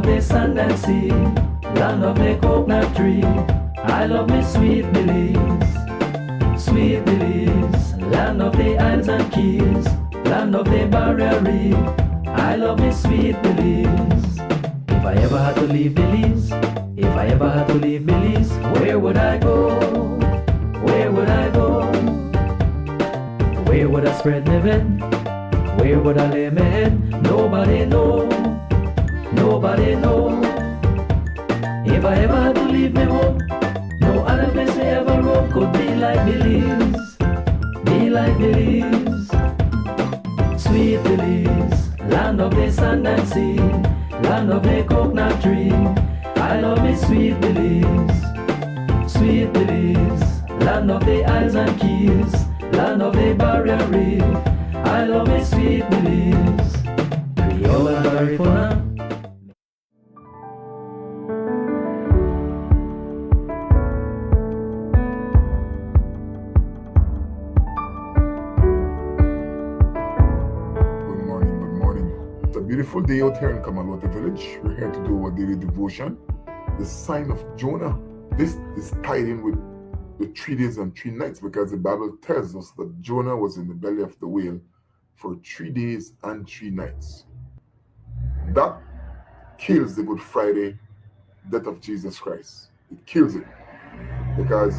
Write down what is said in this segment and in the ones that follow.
the sand and sea, land of the coconut tree. I love me sweet Belize, sweet Belize, land of the isles and keys, land of the barrier reef. I love me sweet Belize. If I ever had to leave Belize, if I ever had to leave Belize, where would I go? Where would I go? Where would I spread my bed? Where would I lay my head? Nobody know, nobody know. If I ever had to leave my home, no other place me ever roam could be like Belize, be like Belize. Sweet Belize, land of the sand and sea, land of the coconut tree. I love me sweet Belize, sweet Belize, land of the isles and keys, land of the barrier reef. I love me sweet Belize, Creole and Garifuna. Beautiful day out here in Kamalota village. We're here to do our daily devotion. The sign of Jonah. This is tied in with the 3 days and 3 nights because the Bible tells us that Jonah was in the belly of the whale for 3 days and 3 nights. That kills the Good Friday death of Jesus Christ. It kills it. Because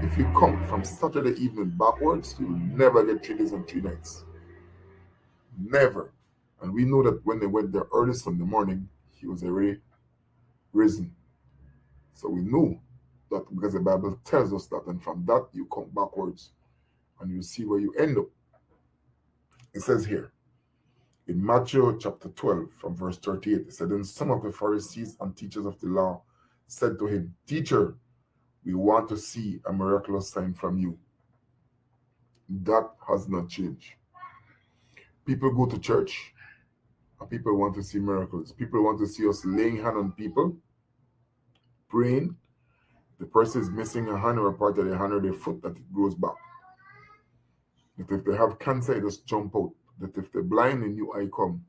if you come from Saturday evening backwards, you will never get 3 days and 3 nights. Never. And we know that when they went there early Sunday morning, he was already risen. So we know that because the Bible tells us that, and from that you come backwards and you see where you end up. It says here in Matthew chapter 12 from verse 38, it said, "Then some of the Pharisees and teachers of the law said to him, 'Teacher, we want to see a miraculous sign from you.'" That has not changed. People go to church and people want to see miracles. People want to see us laying hand on people, praying. The person is missing a hand or a part of their hand or their foot, that it grows back. That if they have cancer, it just jump out. That if they're blind, a new eye come.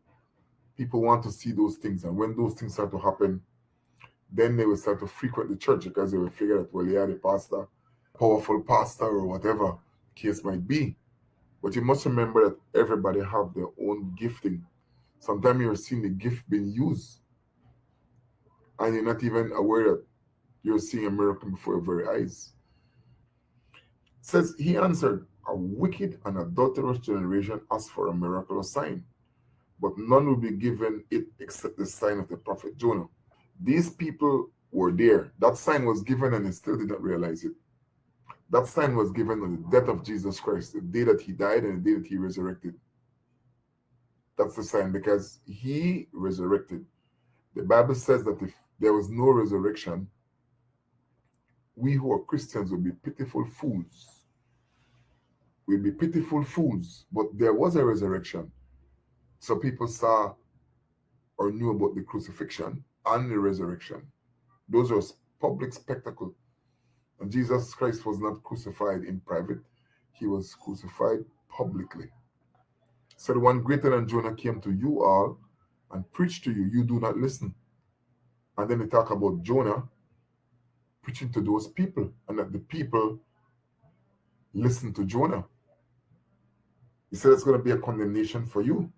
People want to see those things. And when those things start to happen, then they will start to frequent the church because they will figure that, well, yeah, the pastor, powerful pastor or whatever the case might be. But you must remember that everybody have their own gifting. Sometimes you're seeing the gift being used and you're not even aware that you're seeing a miracle before your very eyes. It says, he answered, "A wicked and adulterous generation asks for a miraculous sign, but none will be given it except the sign of the prophet Jonah." These people were there. That sign was given and they still did not realize it. That sign was given on the death of Jesus Christ, the day that he died and the day that he resurrected. That's the sign because he resurrected. The Bible says that if there was no resurrection, we who are Christians would be pitiful fools. We'd be pitiful fools. But there was a resurrection. So people saw or knew about the crucifixion and the resurrection. Those are public spectacle. And Jesus Christ was not crucified in private. He was crucified publicly. So the one greater than Jonah came to you all and preached to you. You do not listen. And then they talk about Jonah preaching to those people and that the people listen to Jonah. He said it's going to be a condemnation for you.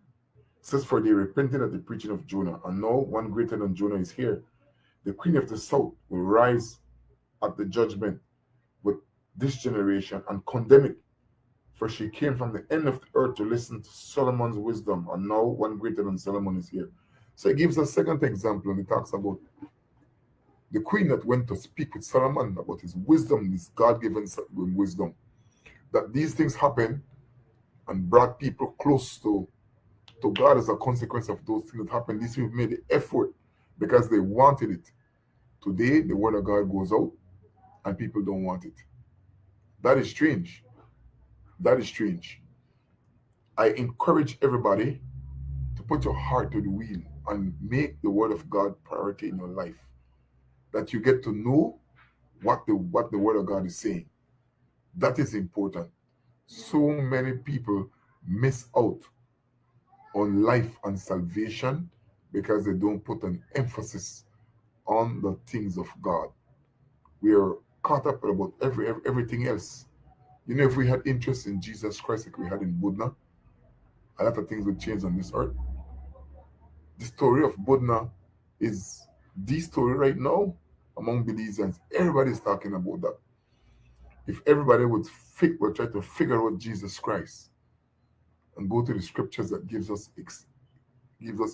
It says, "For they repented at the preaching of Jonah, and now one greater than Jonah is here. The queen of the south will rise at the judgment with this generation and condemn it. For she came from the end of the earth to listen to Solomon's wisdom, and now one greater than Solomon is here." So he gives a second example, and he talks about the queen that went to speak with Solomon about his wisdom, his God-given wisdom. That these things happen and brought people close to God as a consequence of those things that happened. These people made the effort because they wanted it. Today, the word of God goes out and people don't want it. That is strange. That is strange. I encourage everybody to put your heart to the wheel and make the word of God priority in your life. That you get to know what the word of God is saying. That is important. So many people miss out on life and salvation because they don't put an emphasis on the things of God. We are caught up about everything else. You know, if we had interest in Jesus Christ like we had in Buddha, a lot of things would change on this earth. The story of Buddha is the story right now among believers. Everybody's talking about that. If everybody would try to figure out Jesus Christ and go to the scriptures that gives us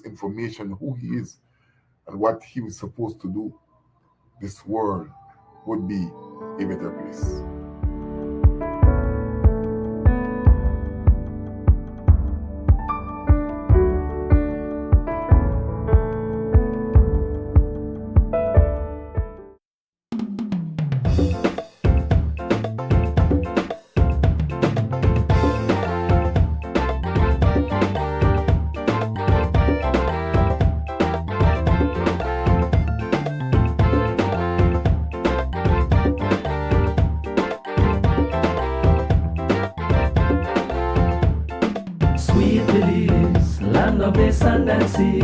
information who he is and what he was supposed to do, this world would be a better place. Sweet Belize, land of the sand and sea,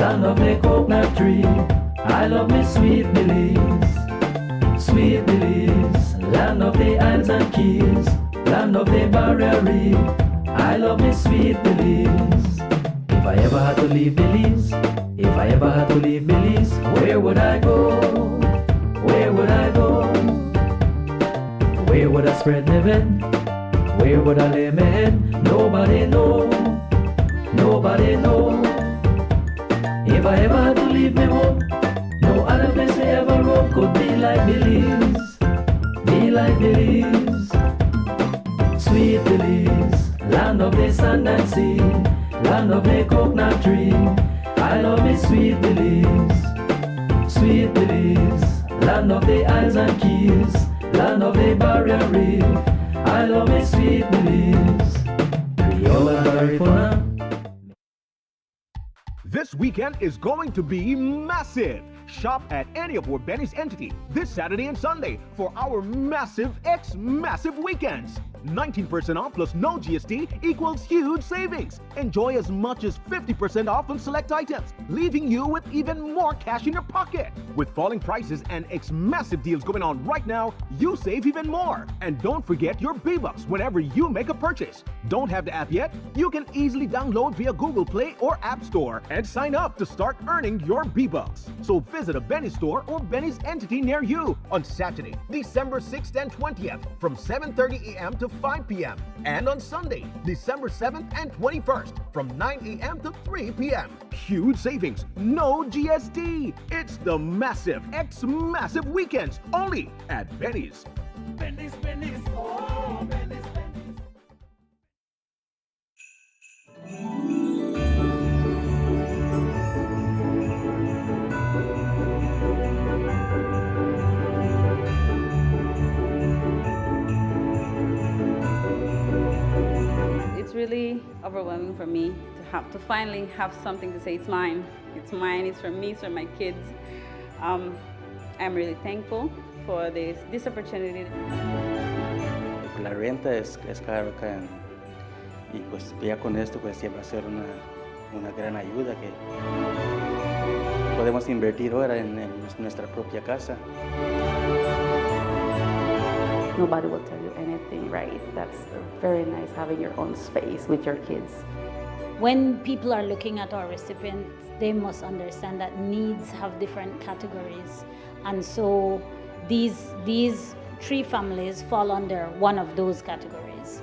land of the coconut tree. I love me sweet Belize. Sweet Belize, land of the islands and keys, land of the barrier reef. I love me sweet Belize. If I ever had to leave Belize, if I ever had to leave Belize, where would I go? Where would I go? Where would I spread my bed? Where would I lay my head? Nobody know, nobody know. If I ever had to leave me home, no other place I ever roam could be like Belize, be like Belize. Sweet Belize, land of the sand and sea, land of the coconut tree. I love me sweet Belize, sweet Belize, land of the islands and keys, land of the barrier reef. I love me sweet Belize. Creole and Garifuna. This weekend is going to be massive. Shop at any of our Benny's entity this Saturday and Sunday for our massive massive weekends. 19% off plus no GST equals huge savings. Enjoy as much as 50% off on select items, leaving you with even more cash in your pocket. With falling prices and massive deals going on right now, you save even more. And don't forget your B-Bucks whenever you make a purchase. Don't have the app yet? You can easily download via Google Play or App Store and sign up to start earning your B-Bucks. So visit a Benny's store or Benny's entity near you on Saturday, December 6th and 20th from 7:30 a.m. to 5 p.m. and on Sunday, December 7th and 21st from 9 a.m. to 3 p.m. Huge savings, no GST. It's the massive massive weekends only at Benny's. Benny's, Benny's, oh, Benny's, Benny's. It's really overwhelming for me to finally have something to say. It's mine, it's for me, it's for my kids. I'm really thankful for this opportunity. La renta es caro acá y pues ya con esto pues ya va a ser una gran ayuda que podemos invertir ahora en nuestra propia casa. Nobody will tell you anything, right? That's very nice having your own space with your kids. When people are looking at our recipients, they must understand that needs have different categories. And so these three families fall under one of those categories.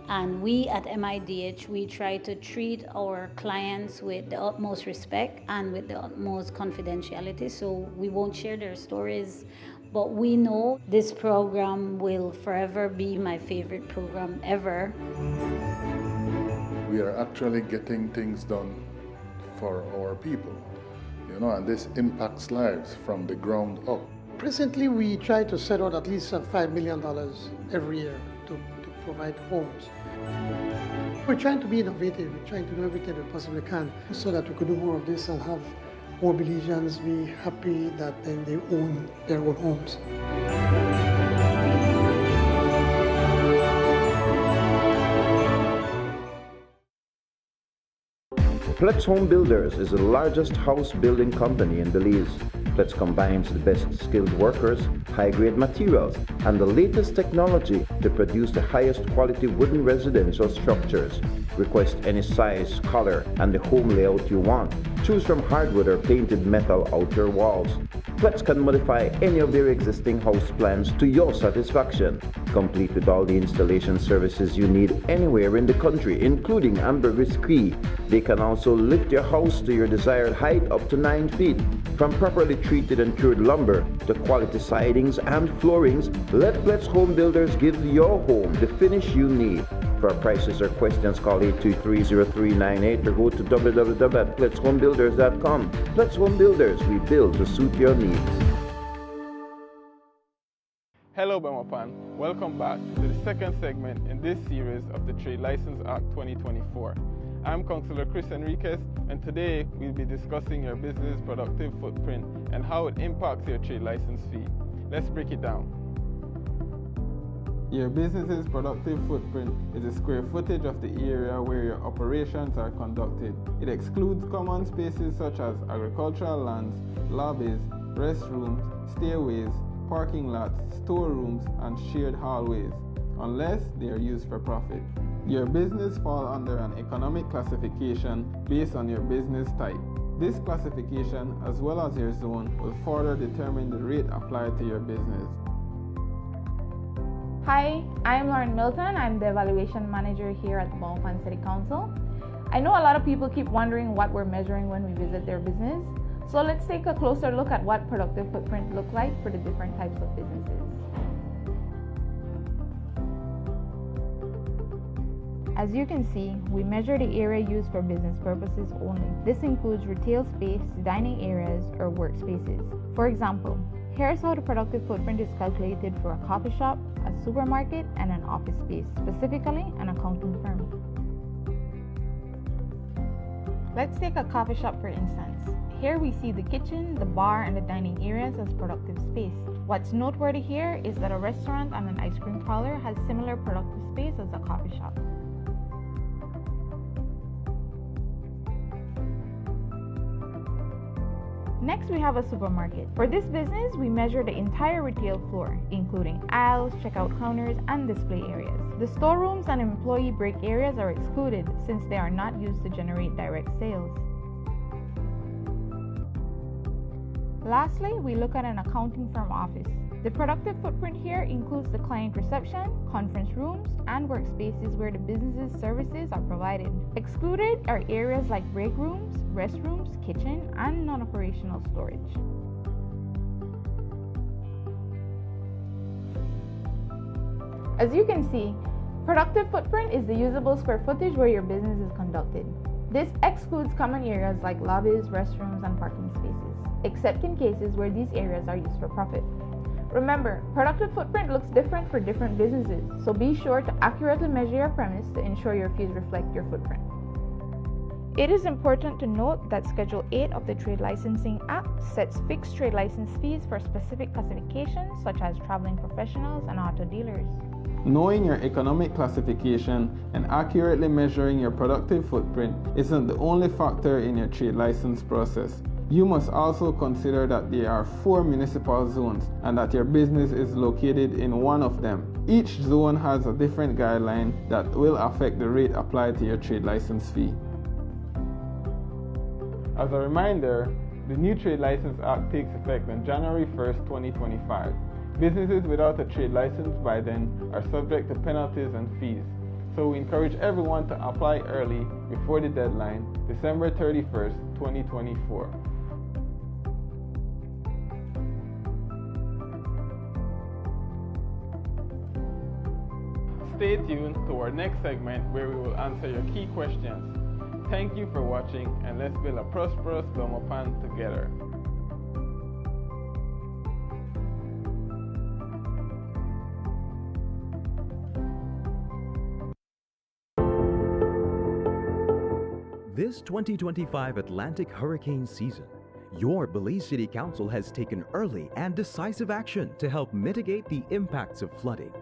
And we at MIDH, we try to treat our clients with the utmost respect and with the utmost confidentiality. So we won't share their stories, but we know this program will forever be my favorite program ever. We are actually getting things done for our people, and this impacts lives from the ground up. Presently, we try to set out at least $5 million every year to provide homes. We're trying to be innovative. We're trying to do everything we possibly can so that we could do more of this and have more Belizeans be happy that then they own their own homes. Pletz Home Builders is the largest house building company in Belize. Pletz combines the best skilled workers, high-grade materials, and the latest technology to produce the highest quality wooden residential structures. Request any size, color, and the home layout you want. Choose from hardwood or painted metal outer walls. Pletz can modify any of their existing house plans to your satisfaction, complete with all the installation services you need anywhere in the country, including ambergris key. They can also lift your house to your desired height up to 9 feet. From properly treated and cured lumber to quality sidings and floorings, let Pletz Home Builders give your home the finish you need. For prices or questions, call 823-0398 or go to www.pletzhomebuilders.com. Pletz Home Builders, we build to suit your needs. Hello Bemopan, welcome back to the second segment in this series of the Trade License Act 2024. I'm Councillor Chris Enriquez, and today we'll be discussing your business productive footprint and how it impacts your trade license fee. Let's break it down. Your business's productive footprint is the square footage of the area where your operations are conducted. It excludes common spaces such as agricultural lands, lobbies, restrooms, stairways, parking lots, storerooms, and shared hallways, unless they are used for profit. Your business falls under an economic classification based on your business type. This classification, as well as your zone, will further determine the rate applied to your business. Hi, I'm Lauren Milton. I'm the Evaluation Manager here at the Bemopan City Council. I know a lot of people keep wondering what we're measuring when we visit their business. So let's take a closer look at what productive footprint looks like for the different types of businesses. As you can see, we measure the area used for business purposes only. This includes retail space, dining areas, or workspaces. For example, here's how the productive footprint is calculated for a coffee shop, a supermarket, and an office space, specifically an accounting firm. Let's take a coffee shop for instance. Here we see the kitchen, the bar, and the dining areas as productive space. What's noteworthy here is that a restaurant and an ice cream parlor has similar productive space as a coffee shop. Next, we have a supermarket. For this business, we measure the entire retail floor, including aisles, checkout counters, and display areas. The storerooms and employee break areas are excluded since they are not used to generate direct sales. Lastly, we look at an accounting firm office. The productive footprint here includes the client reception, conference rooms, and workspaces where the business's services are provided. Excluded are areas like break rooms, restrooms, kitchen, and non-operational storage. As you can see, productive footprint is the usable square footage where your business is conducted. This excludes common areas like lobbies, restrooms, and parking spaces, except in cases where these areas are used for profit. Remember, productive footprint looks different for different businesses, so be sure to accurately measure your premise to ensure your fees reflect your footprint. It is important to note that Schedule 8 of the Trade Licensing Act sets fixed trade license fees for specific classifications such as traveling professionals and auto dealers. Knowing your economic classification and accurately measuring your productive footprint isn't the only factor in your trade license process. You must also consider that there are 4 municipal zones and that your business is located in one of them. Each zone has a different guideline that will affect the rate applied to your trade license fee. As a reminder, the new Trade License Act takes effect on January 1st, 2025. Businesses without a trade license by then are subject to penalties and fees. So we encourage everyone to apply early before the deadline, December 31st, 2024. Stay tuned to our next segment where we will answer your key questions. Thank you for watching, and let's build a prosperous Bemopan together. This 2025 Atlantic hurricane season, your Belize City Council has taken early and decisive action to help mitigate the impacts of flooding.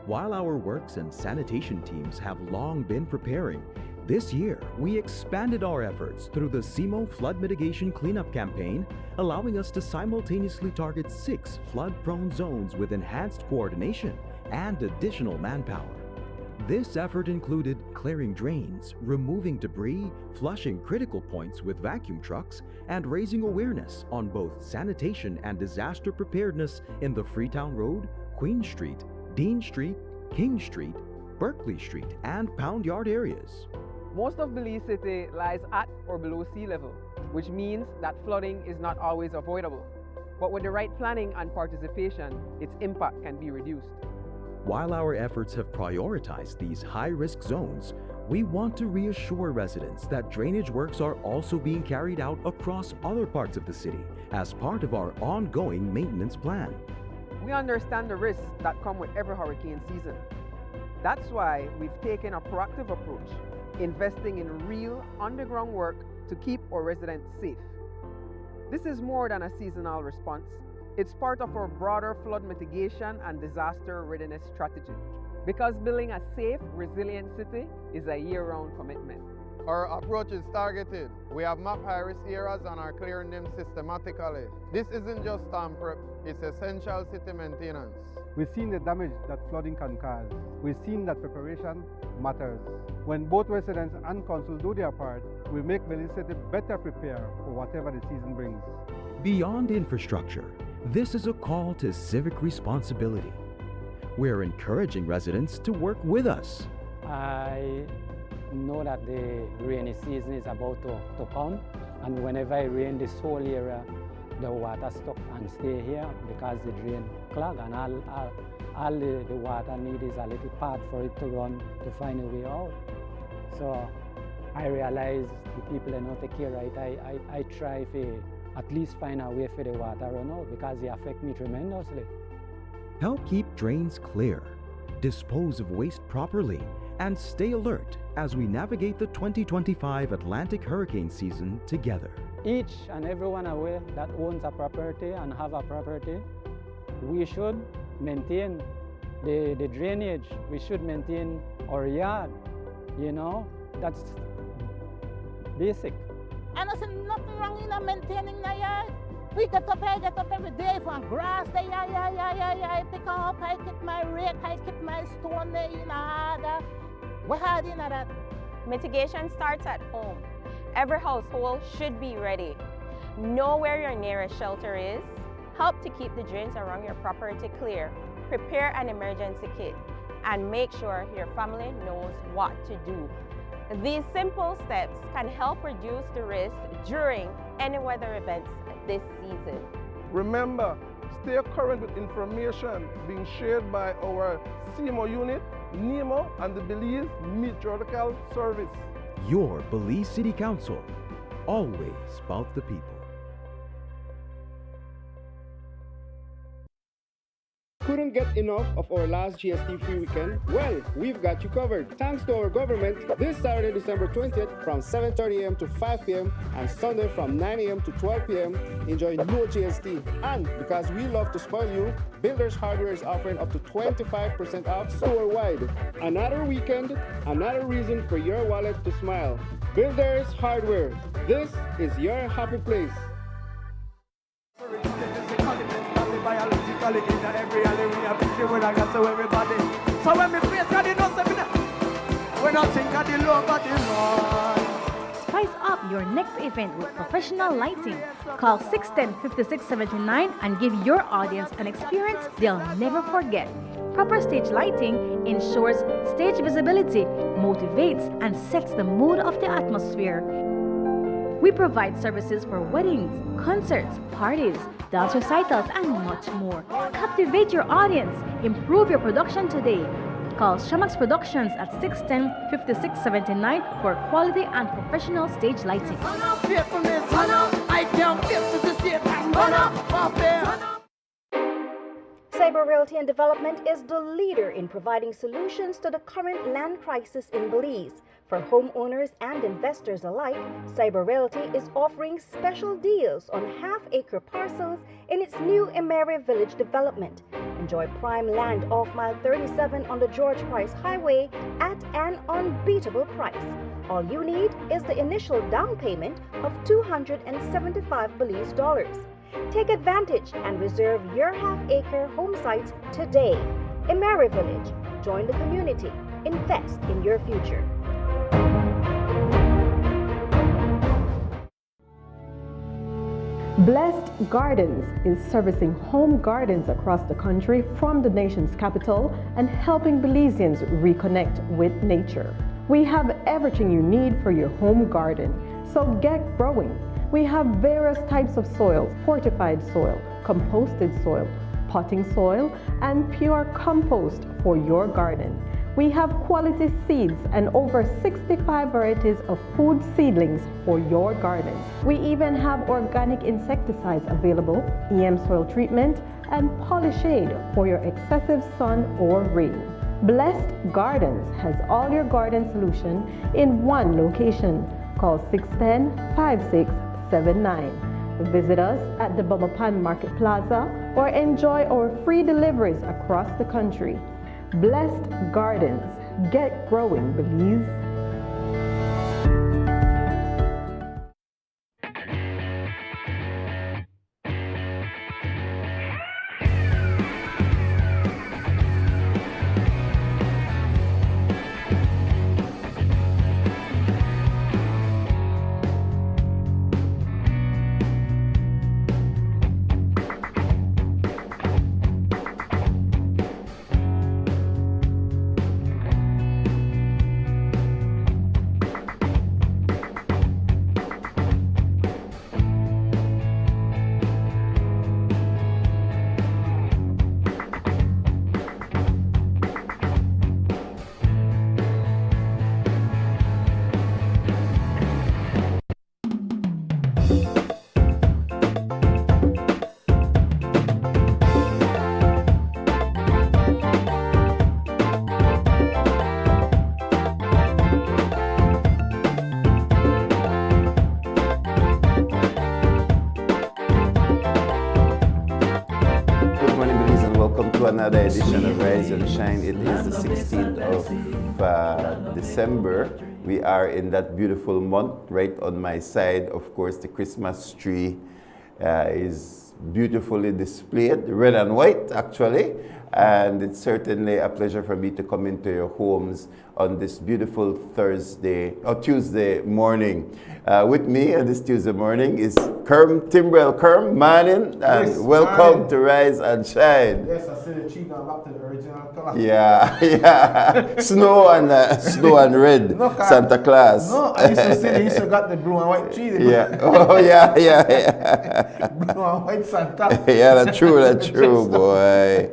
While our works and sanitation teams have long been preparing, This year, we expanded our efforts through the SEMO Flood Mitigation Cleanup Campaign, allowing us to simultaneously target 6 flood-prone zones with enhanced coordination and additional manpower. This effort included clearing drains, removing debris, flushing critical points with vacuum trucks, and raising awareness on both sanitation and disaster preparedness in the Freetown Road, Queen Street, Dean Street, King Street, Berkeley Street, and Pound Yard areas. Most of Belize City lies at or below sea level, which means that flooding is not always avoidable. But with the right planning and participation, its impact can be reduced. While our efforts have prioritized these high-risk zones, we want to reassure residents that drainage works are also being carried out across other parts of the city as part of our ongoing maintenance plan. We understand the risks that come with every hurricane season. That's why we've taken a proactive approach, investing in real underground work to keep our residents safe. This is more than a seasonal response. It's part of our broader flood mitigation and disaster readiness strategy. Because building a safe, resilient city is a year-round commitment. Our approach is targeted. We have mapped high-risk areas and are clearing them systematically. This isn't just storm prep, it's essential city maintenance. We've seen the damage that flooding can cause. We've seen that preparation matters. When both residents and council do their part, we make Belize City better prepared for whatever the season brings. Beyond infrastructure, this is a call to civic responsibility. We're encouraging residents to work with us. I know that the rainy season is about to come, and whenever it rains, this whole area, the water stop and stay here because the drain clog, and all the water need is a little part for it to run to find a way out. So I realize the people are not take care of it. I try to at least find a way for the water run out because it affect me tremendously. Help keep drains clear, dispose of waste properly, and stay alert as we navigate the 2025 Atlantic hurricane season together. Each and everyone aware that owns a property and have a property, we should maintain the drainage. We should maintain our yard, you know, that's basic. And I said nothing wrong in maintaining the yard. We get up every day for grass. I pick up, I keep my rake, I keep my stone there, you know. We're hard in that. Mitigation starts at home. Every household should be ready. Know where your nearest shelter is. Help to keep the drains around your property clear. Prepare an emergency kit and make sure your family knows what to do. These simple steps can help reduce the risk during any weather events this season. Remember, stay current with information being shared by our SEMO unit, NEMO, and the Belize Meteorological Service. Your Belize City Council, always about the people. Couldn't get enough of our last GST free weekend? Well, we've got you covered. Thanks to our government, this Saturday, December 20th from 7:30 a.m. to 5 p.m. and Sunday from 9 a.m. to 12 p.m. enjoy no GST. And because we love to spoil you, Builders Hardware is offering up to 25% off store-wide. Another weekend, another reason for your wallet to smile. Builders Hardware. This is your happy place. In every alley we have picture when I got to everybody. So when me face God, you know something. When I think of the love of the Lord. Spice up your next event with professional lighting. Call 610-5679 and give your audience an experience they'll never forget. Proper stage lighting ensures stage visibility, motivates and sets the mood of the atmosphere. We provide services for weddings, concerts, parties, dance recitals, and much more. Captivate your audience. Improve your production today. Call Shamax Productions at 610-5679 for quality and professional stage lighting. Cyber Realty and Development is the leader in providing solutions to the current land crisis in Belize. For homeowners and investors alike, Cyber Realty is offering special deals on half-acre parcels in its new Emery Village development. Enjoy prime land off mile 37 on the George Price Highway at an unbeatable price. All you need is the initial down payment of $275 Belize dollars. Take advantage and reserve your half-acre home sites today. Emery Village. Join the community. Invest in your future. Blessed Gardens is servicing home gardens across the country from the nation's capital and helping Belizeans reconnect with nature. We have everything you need for your home garden, so get growing. We have various types of soils: fortified soil, composted soil, potting soil, and pure compost for your garden. We have quality seeds and over 65 varieties of food seedlings for your garden. We even have organic insecticides available, EM soil treatment, and Polyshade for your excessive sun or rain. Blessed Gardens has all your garden solution in one location. Call 610-5679. Visit us at the Bumapan Market Plaza or enjoy our free deliveries across the country. Blessed Gardens. Get growing, Belize. Another edition of Rise and Shine. It is the 16th of December. We are in that beautiful month. Right on my side, of course, the Christmas tree is beautifully displayed, red and white actually, and it's certainly a pleasure for me to come into your homes on this beautiful Tuesday morning. With me on this Tuesday morning is Kerm Timbrell. Kerm, morning, and yes, welcome to Rise and Shine. Yes, I see the cheek now back to the original color. Yeah. Snow and red. No, Santa Claus. No, I used to see they used to got the blue and white tree. Yeah. Oh yeah. Blue and white Santa. Yeah, that's true, boy.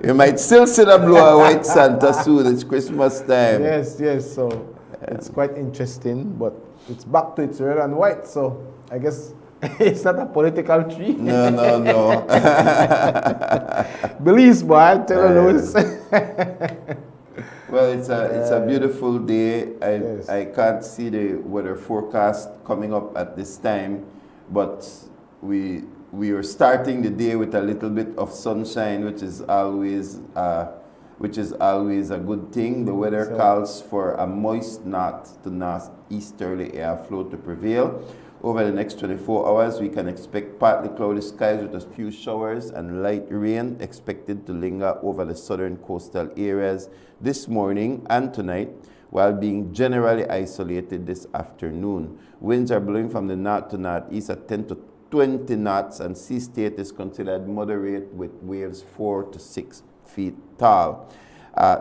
You might still see the blue and white Santa soon. It's Christmas time. Yes. So it's quite interesting, but it's back to its red and white. So I guess it's not a political tree. No. Belize, boy, I tell you those. Well, it's a beautiful day. I can't see the weather forecast coming up at this time, but we are starting the day with a little bit of sunshine, which is always a good thing. The weather calls for a moist north to northeasterly airflow to prevail. Over the next 24 hours, we can expect partly cloudy skies with a few showers and light rain expected to linger over the southern coastal areas this morning and tonight, while being generally isolated this afternoon. Winds are blowing from the north to northeast at 10 to 20 knots, and sea state is considered moderate with waves 4 to 6 feet tall.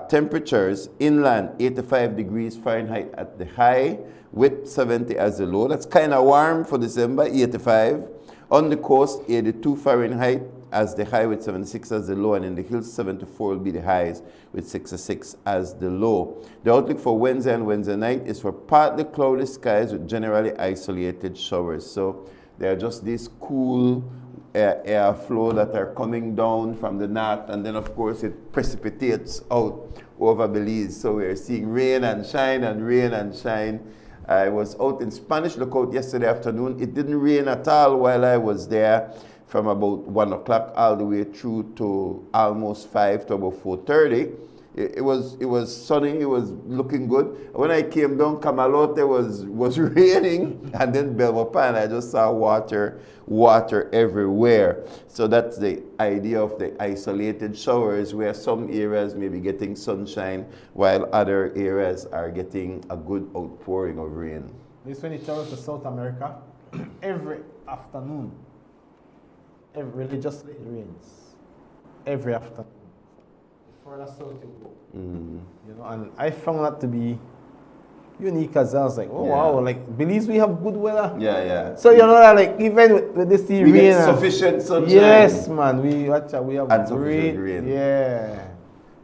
Temperatures inland 85 degrees Fahrenheit at the high with 70 as the low. That's kind of warm for December, 85. On the coast, 82 Fahrenheit as the high with 76 as the low, and in the hills 74 will be the highs with 66 as the low. The outlook for Wednesday and Wednesday night is for partly cloudy skies with generally isolated showers. So there are just these cool air flow that are coming down from the north, and then of course it precipitates out over Belize. So we're seeing rain and shine and rain and shine. I was out in Spanish Lookout yesterday afternoon. It didn't rain at all while I was there, from about 1 o'clock all the way through to almost 5 to about 4:30. It was sunny, it was looking good. When I came down, Camalote was raining, and then Belmopan, I just saw water everywhere. So that's the idea of the isolated showers, where some areas may be getting sunshine, while other areas are getting a good outpouring of rain. This when you travel to South America, every afternoon, religiously it rains. Every afternoon. Further south you go. You know, and I found that to be unique as well. I was like, oh wow, like Belize we have good weather. Yeah. So you know that like even with this rain, get sufficient sunshine. Yes, man, we have and great rain. Yeah.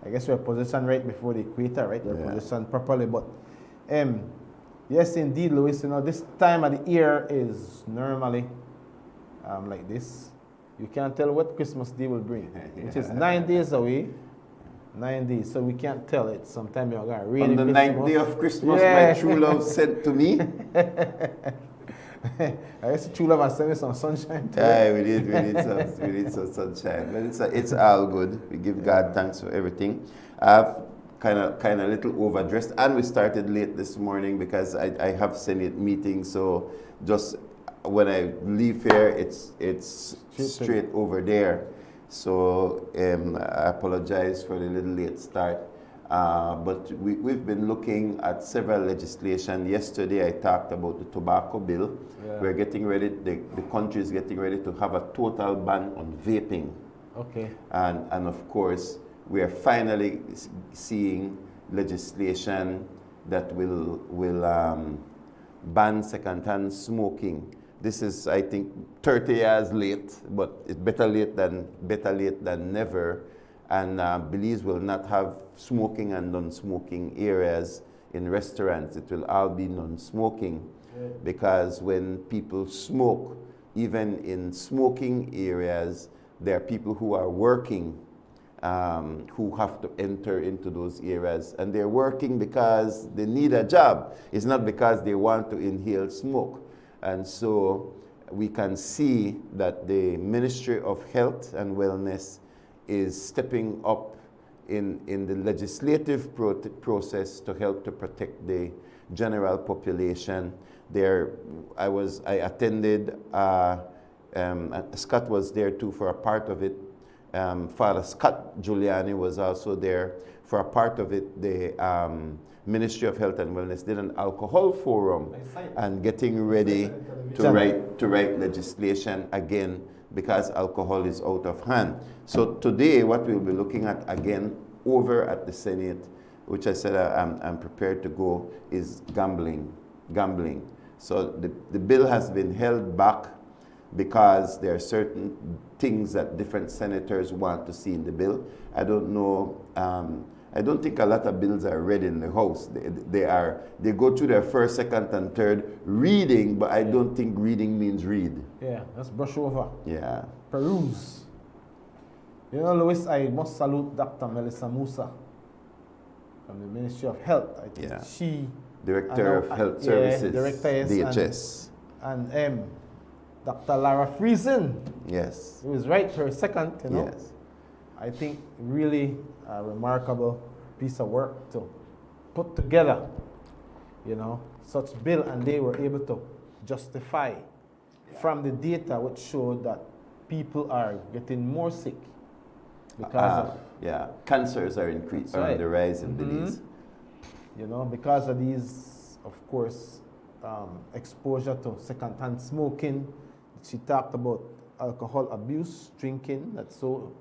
I guess we're positioned right before the equator, right? We're positioned properly. But yes indeed, Louis, you know, this time of the year is normally like this. You can't tell what Christmas Day will bring, which is 9 days away. 9 days, so we can't tell it. Sometime you're going to rain. On the 9th day of Christmas, my true love said to me. I guess true love and send me some sunshine. Yeah, we need some sunshine. But it's all good. We give God thanks for everything. I've kind of little overdressed, and we started late this morning because I have Senate meetings. So just when I leave here, it's straight over there. So I apologize for the little late start. But we've been looking at several legislation. Yesterday I talked about the tobacco bill. Yeah. We're getting ready, the country is getting ready to have a total ban on vaping. Okay. And of course, we are finally seeing legislation that will ban secondhand smoking. This is, I think, 30 years late, but it's better late than never. And Belize will not have smoking and non-smoking areas in restaurants. It will all be non-smoking, because when people smoke, even in smoking areas, there are people who are working who have to enter into those areas. And they're working because they need a job. It's not because they want to inhale smoke. And so we can see that the Ministry of Health and Wellness is stepping up in the legislative process to help to protect the general population. I attended, Scott was there too for a part of it. Father Scott Giuliani was also there for a part of it. The Ministry of Health and Wellness did an alcohol forum and getting ready to write legislation again, because alcohol is out of hand. So today what we'll be looking at again over at the Senate, which I said I'm prepared to go, is gambling. So the bill has been held back because there are certain things that different senators want to see in the bill. I don't know. I don't think a lot of bills are read in the House. They go through their first, second, and third reading, but I don't think reading means read. Yeah, that's brush over. Yeah. Peruse. You know, Louis, I must salute Dr. Melissa Musa from the Ministry of Health. I think she... Director of Health Services, Director, DHS. And Dr. Lara Friesen. Yes. Who was right her second, you know. Yes. I think really a remarkable piece of work to put together, you know, such bill, and they were able to justify from the data which showed that people are getting more sick because of cancers are increased, on the rise in Belize. You know, because of these, of course, exposure to secondhand smoking. She talked about alcohol abuse, drinking, that's so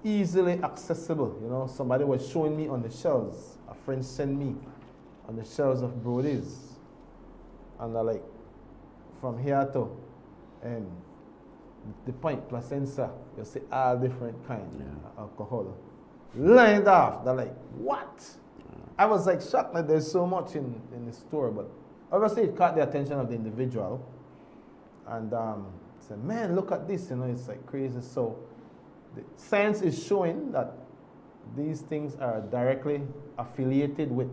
easily accessible. You know, somebody was showing me on the shelves, a friend sent me on the shelves of Brody's, and they're like, from here to the point, Placenza, you see all different kinds of alcohol lined off. They're like, what? I was like shocked that there's so much in the store, but obviously it caught the attention of the individual, and say, man, look at this, it's like crazy. So the science is showing that these things are directly affiliated with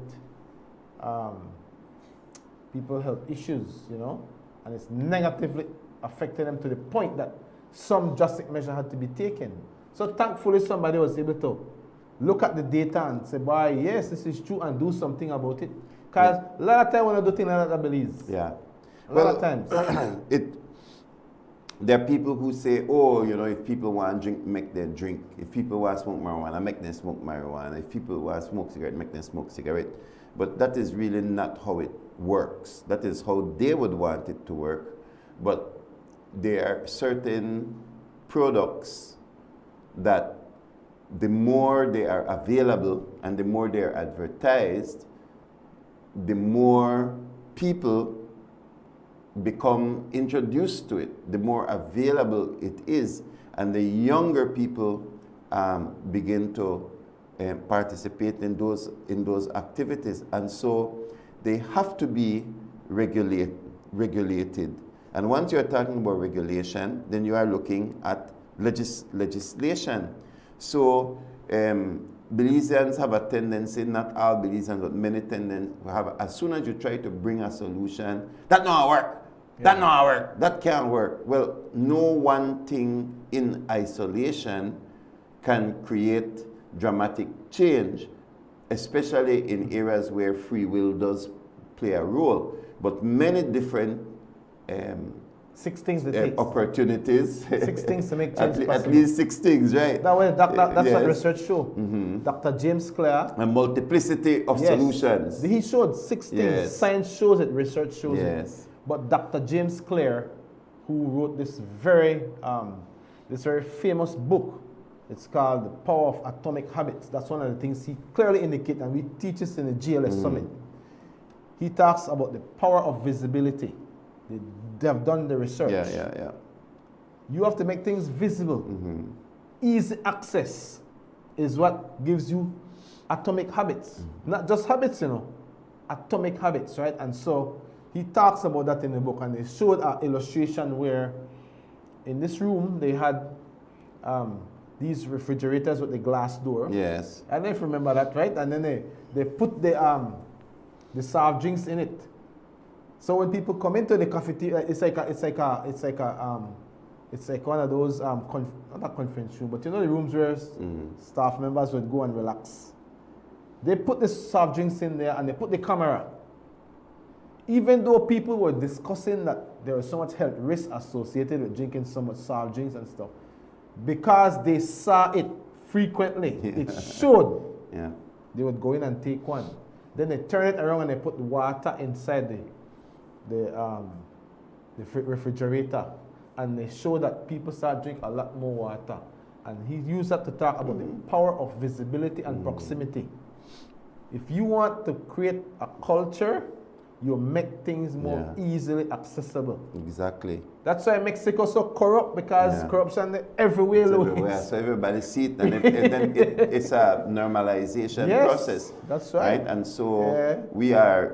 people's health issues, and it's negatively affecting them to the point that some drastic measure had to be taken. So thankfully somebody was able to look at the data and say, boy, yes, this is true, and do something about it. Because a lot of times when I do things like that, I believe. Yeah. A lot of times. There are people who say, oh, if people want to drink, make them drink. If people want to smoke marijuana, make them smoke marijuana. If people want to smoke cigarette, make them smoke cigarette. But that is really not how it works. That is how they would want it to work. But there are certain products that the more they are available and the more they are advertised, the more people become introduced to it, the more available it is, and the younger people begin to participate in those activities, and so they have to be regulated. And once you're talking about regulation, then you are looking at legislation. So Belizeans have a tendency, not all Belizeans, but many tendencies have, as soon as you try to bring a solution, that not work. That not work. That can't work. Well, no one thing in isolation can create dramatic change, especially in areas where free will does play a role. But many different 6 things it takes. Opportunities. 6 things to make change possible. At least 6 things, right? That's yes. what research shows. Dr. James Clare. A multiplicity of solutions. He showed 6 things. Yes. Science shows it, research shows it. But Dr. James Clare, who wrote this very famous book, it's called The Power of Atomic Habits. That's one of the things he clearly indicates, and we teach this in the GLS Summit. He talks about the power of visibility. They have done the research. Yeah. You have to make things visible. Easy access is what gives you atomic habits. Not just habits, atomic habits, right? And so he talks about that in the book, and they showed an illustration where in this room they had these refrigerators with the glass door. Yes. I don't know if you remember that, right? And then they put the soft drinks in it. So when people come into the cafeteria, it's like one of those not a conference room, but the rooms where staff members would go and relax. They put the soft drinks in there and they put the camera. Even though people were discussing that there was so much health risk associated with drinking so much soft drinks and stuff, because they saw it frequently, it showed. They would go in and take one. Then they turn it around and they put the water inside the refrigerator, and they show that people start drinking a lot more water. And he used that to talk about the power of visibility and proximity. If you want to create a culture, you make things more easily accessible. Exactly. That's why Mexico is so corrupt, because corruption everywhere. So everybody see it, and then it's a normalization process. That's right. And so we are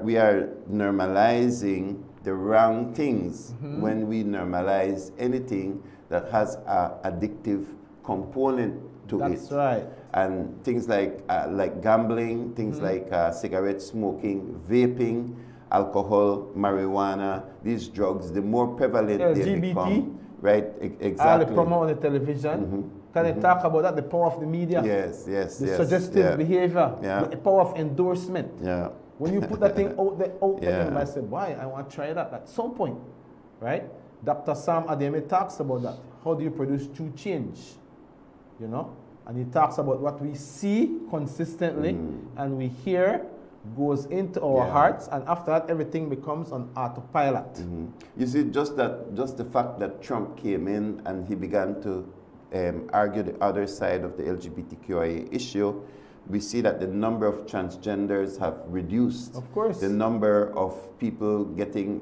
normalizing the wrong things when we normalize anything that has an addictive component to it. That's right. And things like gambling, things like cigarette smoking, vaping, alcohol, marijuana, these drugs, the more prevalent they become, right? Exactly. All the promo on the television. Can they talk about that? The power of the media. Yes. The suggestive behavior. The power of endorsement. When you put that thing out there, I say, why? I want to try that at some point, right? Dr. Sam Adeyemi talks about that. How do you produce true change? And he talks about what we see consistently and we hear goes into our hearts, and after that everything becomes on autopilot. You see, just the fact that Trump came in and he began to argue the other side of the LGBTQIA issue, we see that the number of transgenders have reduced. Of course. The number of people getting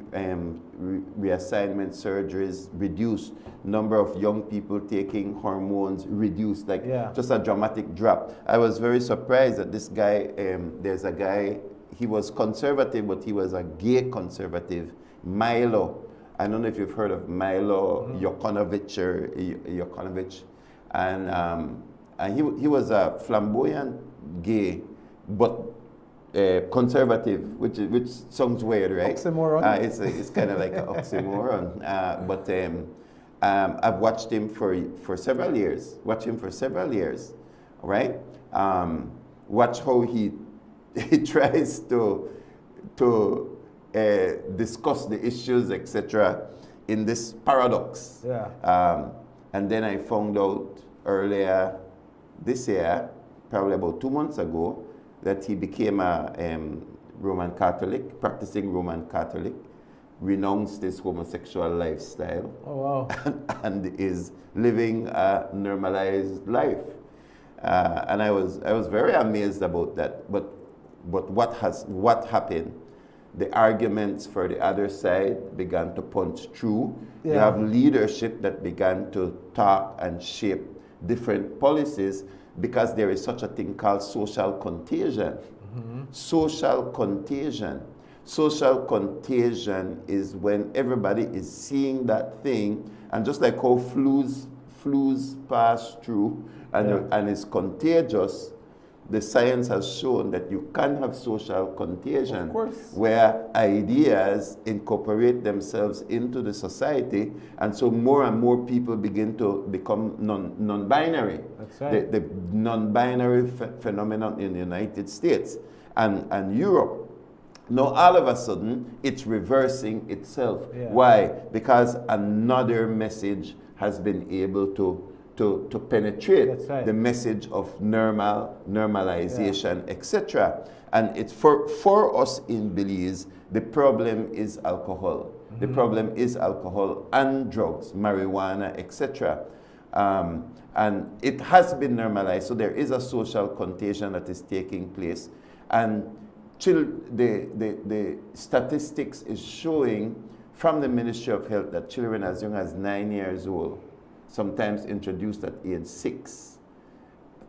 reassignment surgeries reduced. Number of young people taking hormones reduced. Just a dramatic drop. I was very surprised that this guy, there's a guy, he was conservative, but he was a gay conservative, Milo. I don't know if you've heard of Milo Yokonovich, and he was a flamboyant gay, but conservative, which sounds weird, right? Oxymoron. It's kind of like an oxymoron. But I've watched him for several years. Right? Watch how he tries to discuss the issues, etc., in this paradox. Yeah. And then I found out earlier this year, probably about 2 months ago, that he became a Roman Catholic, practicing Roman Catholic, renounced his homosexual lifestyle, and is living a normalized life. And I was very amazed about that. But what happened? The arguments for the other side began to punch through. You have leadership that began to talk and shape different policies because there is such a thing called social contagion. Social contagion. Social contagion is when everybody is seeing that thing, and just like how flus pass through and is contagious, the science has shown that you can have social contagion where ideas incorporate themselves into the society, and so more and more people begin to become non-binary. That's right. The non-binary phenomenon in the United States and Europe. Now all of a sudden it's reversing itself. Yeah. Why? Because another message has been able to penetrate the message of normalization, etc. And it's for us in Belize, the problem is alcohol. The problem is alcohol and drugs, marijuana, etc. And it has been normalized, so there is a social contagion that is taking place. And the statistics is showing from the Ministry of Health that children as young as 9 years old, sometimes introduced at age 6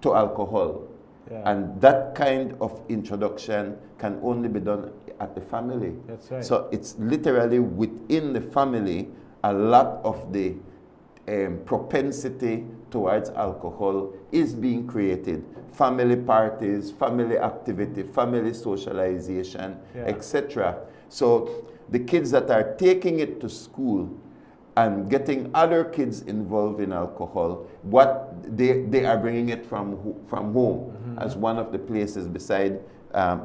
to alcohol. Yeah. And that kind of introduction can only be done at the family. That's right. So it's literally within the family, a lot of the propensity towards alcohol is being created. Family parties, family activity, family socialization, etc. So the kids that are taking it to school and getting other kids involved in alcohol, what they are bringing it from home as one of the places beside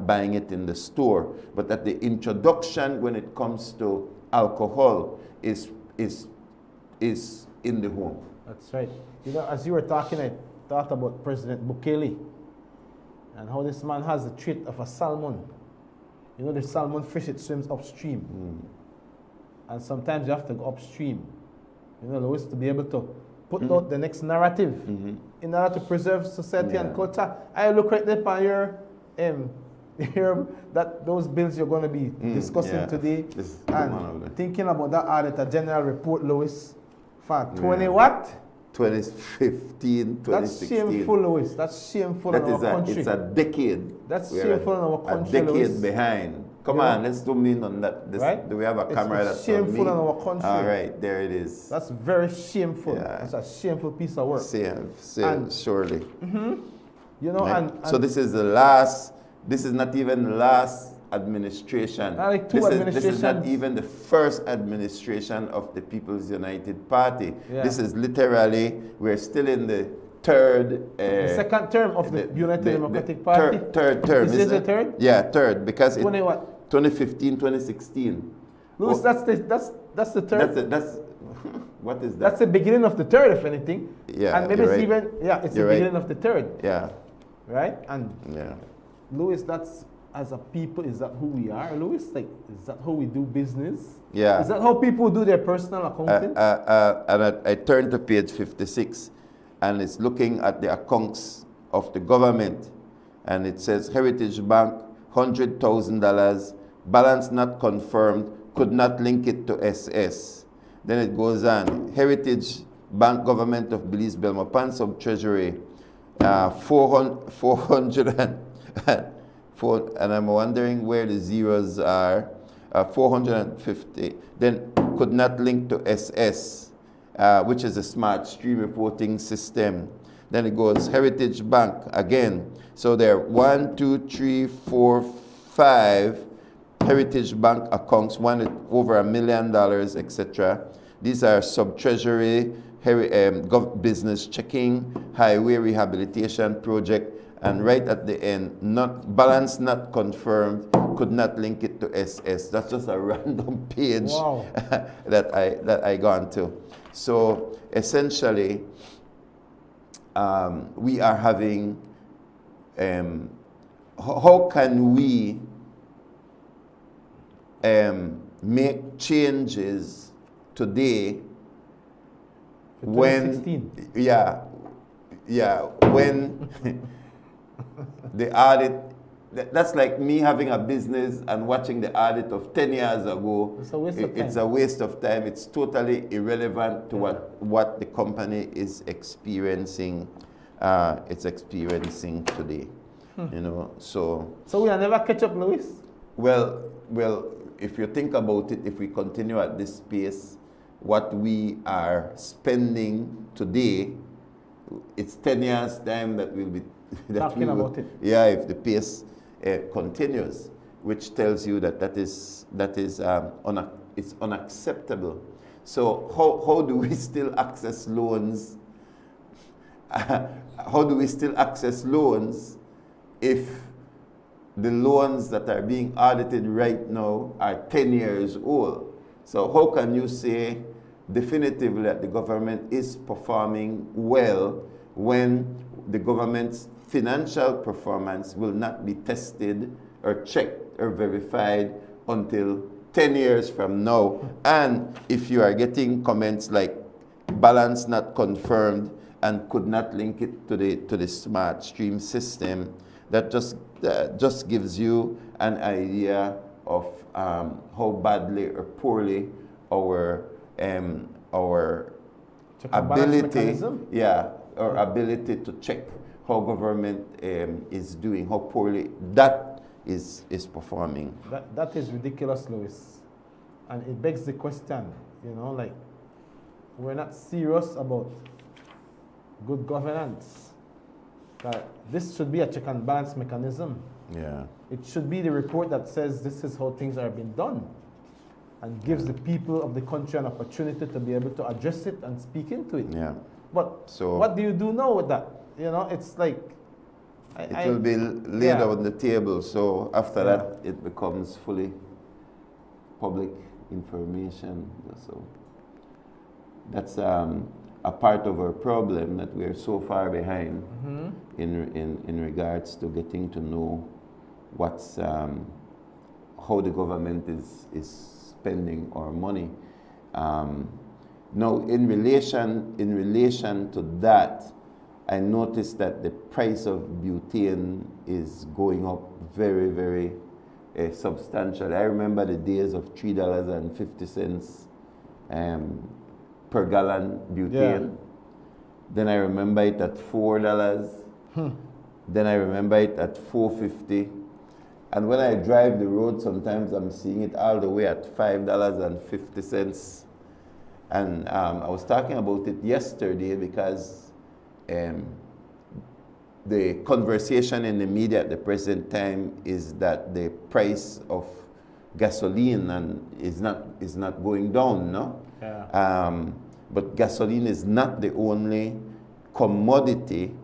buying it in the store. But that the introduction when it comes to alcohol is in the home. That's right. You know, as you were talking, I thought about President Bukele and how this man has the trait of a salmon. You know, the salmon fish, it swims upstream. And sometimes you have to go upstream, you know, Louis, to be able to put out the next narrative in order to preserve society and culture. I look right there on your that those bills you're going to be discussing today, and thinking about that Auditor General report, Louis, for 2015, 2016. That's shameful, Louis. That's shameful in our country. It's a decade. That's shameful in our country, A decade Louis. behind. Come on, let's zoom in on that. Do we have a camera that's on me? It's shameful in our country. All right, there it is. That's very shameful. That's a shameful piece of work. Surely. You know, and so this is the last. This is not even the last administration. Like this is not even the first administration of the People's United Party. This is literally, we're still in the third... the second term of the United Democratic Party? Third term, Is this the third? Yeah, third, because 2015, 2016. Louis, that's the third? What is that? That's the beginning of the third, if anything. Yeah, and maybe it's even, it's the beginning of the third. Yeah. Right? And Louis, that's, as a people, is that who we are, Louis? Like, is that how we do business? Yeah. Is that how people do their personal accounting? And I turned to page 56, and it's looking at the accounts of the government, and it says Heritage Bank, $100,000, balance not confirmed, could not link it to SS. Then it goes on, Heritage Bank, Government of Belize, Belmopan, Sub-Treasury, 400 and I'm wondering where the zeros are. 450, then could not link to SS, which is a smart stream reporting system. Then it goes Heritage Bank again. So there are 1, 2, 3, 4, 5 Heritage Bank accounts, one with over $1 million, etc. These are sub-treasury, business checking, highway rehabilitation project, and right at the end, balance not confirmed, could not link it to SS. That's just a random page that I gone to. So essentially, we are having, how can we make changes today when, when the audit, that's like me having a business and watching the audit of 10 years ago. It's a waste of time. It's a waste of time. It's totally irrelevant to what the company is experiencing. It's experiencing today. You know, so we will never catch up, Louis. Well, if you think about it, if we continue at this pace, what we are spending today, it's 10 years time that we'll be talking about it. Yeah, if the pace continues, which tells you that it's unacceptable. So how do we still access loans? How do we still access loans if the loans that are being audited right now are 10 years old? So how can you say definitively that the government is performing well when the government's financial performance will not be tested or checked or verified until 10 years from now? And if you are getting comments like balance not confirmed and could not link it to the smart stream system, that just gives you an idea of how badly or poorly our ability, our ability to check how government is doing, how poorly that is performing. That is ridiculous, Louis, and it begs the question. You know, like, we're not serious about good governance. This should be a check and balance mechanism. Yeah. It should be the report that says this is how things are being done and gives the people of the country an opportunity to be able to address it and speak into it. Yeah. But so what do you do now with that? You know, it's like... it will be laid on the table, so after that it becomes fully public information. So that's a part of our problem, that we are so far behind in regards to getting to know what's how the government is spending our money. Now, in relation to that, I noticed that the price of butane is going up very, very substantial. I remember the days of $3.50 per gallon butane. Then I remember it at $4. Then I remember it at $4.50. And when I drive the road, sometimes I'm seeing it all the way at $5.50. And I was talking about it yesterday because the conversation in the media at the present time is that the price of gasoline is not going down, no? Yeah. But gasoline is not the only commodity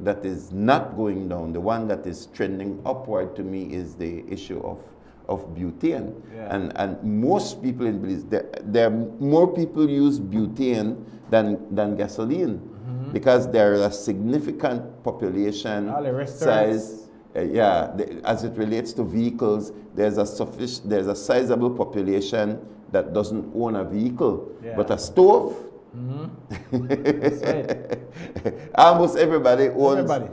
that is not going down. The one that is trending upward to me is the issue of butane. Yeah. And most people in Belize, there are more people use butane than gasoline, because there is a significant population size. As it relates to vehicles, there's a sizable population that doesn't own a vehicle, but a stove. That's right. Almost everybody owns You have a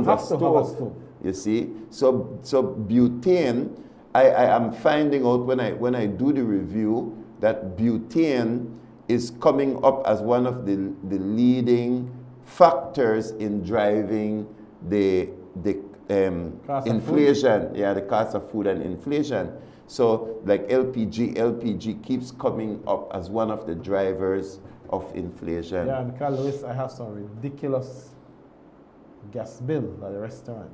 to have a stove. You see, so butane, I am finding out when I do the review that butane is coming up as one of the leading factors in driving the inflation, the cost of food and inflation. So like LPG keeps coming up as one of the drivers of inflation. Yeah, because Louis, I have some ridiculous gas bill at the restaurant.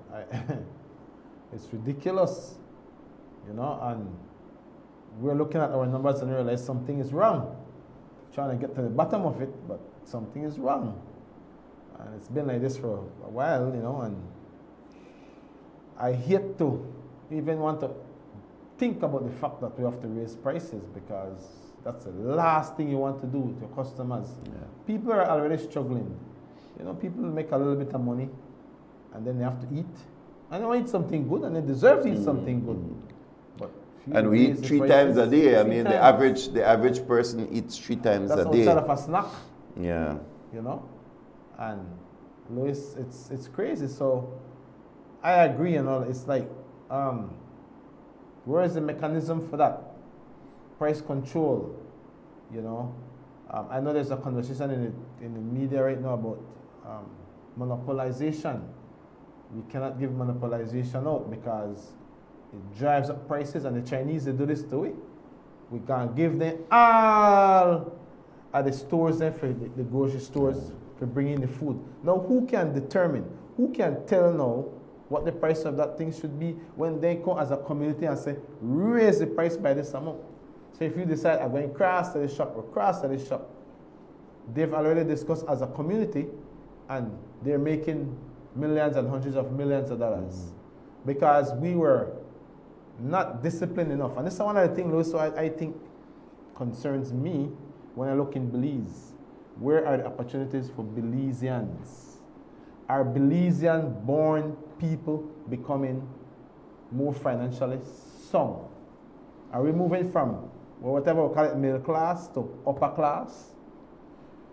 It's ridiculous, you know, and we're looking at our numbers and realize something is wrong. Trying to get to the bottom of it, but something is wrong. And it's been like this for a while, you know, and I hate to even want to think about the fact that we have to raise prices, because that's the last thing you want to do with your customers. Yeah. People are already struggling. You know, people make a little bit of money and then they have to eat. And they want to eat something good and they deserve to eat something good. But and we eat 3 times a day. I mean, the average person eats 3 times a day. That's outside of a snack. Yeah. You know? And Louis, it's crazy. So I agree and all. It's like, where is the mechanism for that? Price control, you know. I know there's a conversation in the media right now about monopolization. We cannot give monopolization out because it drives up prices, and the Chinese, they do this too. We can't give them all at the stores there for the grocery stores for bringing the food. Now, who can determine, who can tell now what the price of that thing should be when they come as a community and say, raise the price by this amount? So if you decide I'm going cross to the shop or cross to the shop, they've already discussed as a community and they're making millions and hundreds of millions of dollars because we were not disciplined enough. And this is one of the things, Louis, so I think concerns me when I look in Belize. Where are the opportunities for Belizeans? Are Belizean-born people becoming more financially sound? Are we moving from whatever we call it middle class to upper class?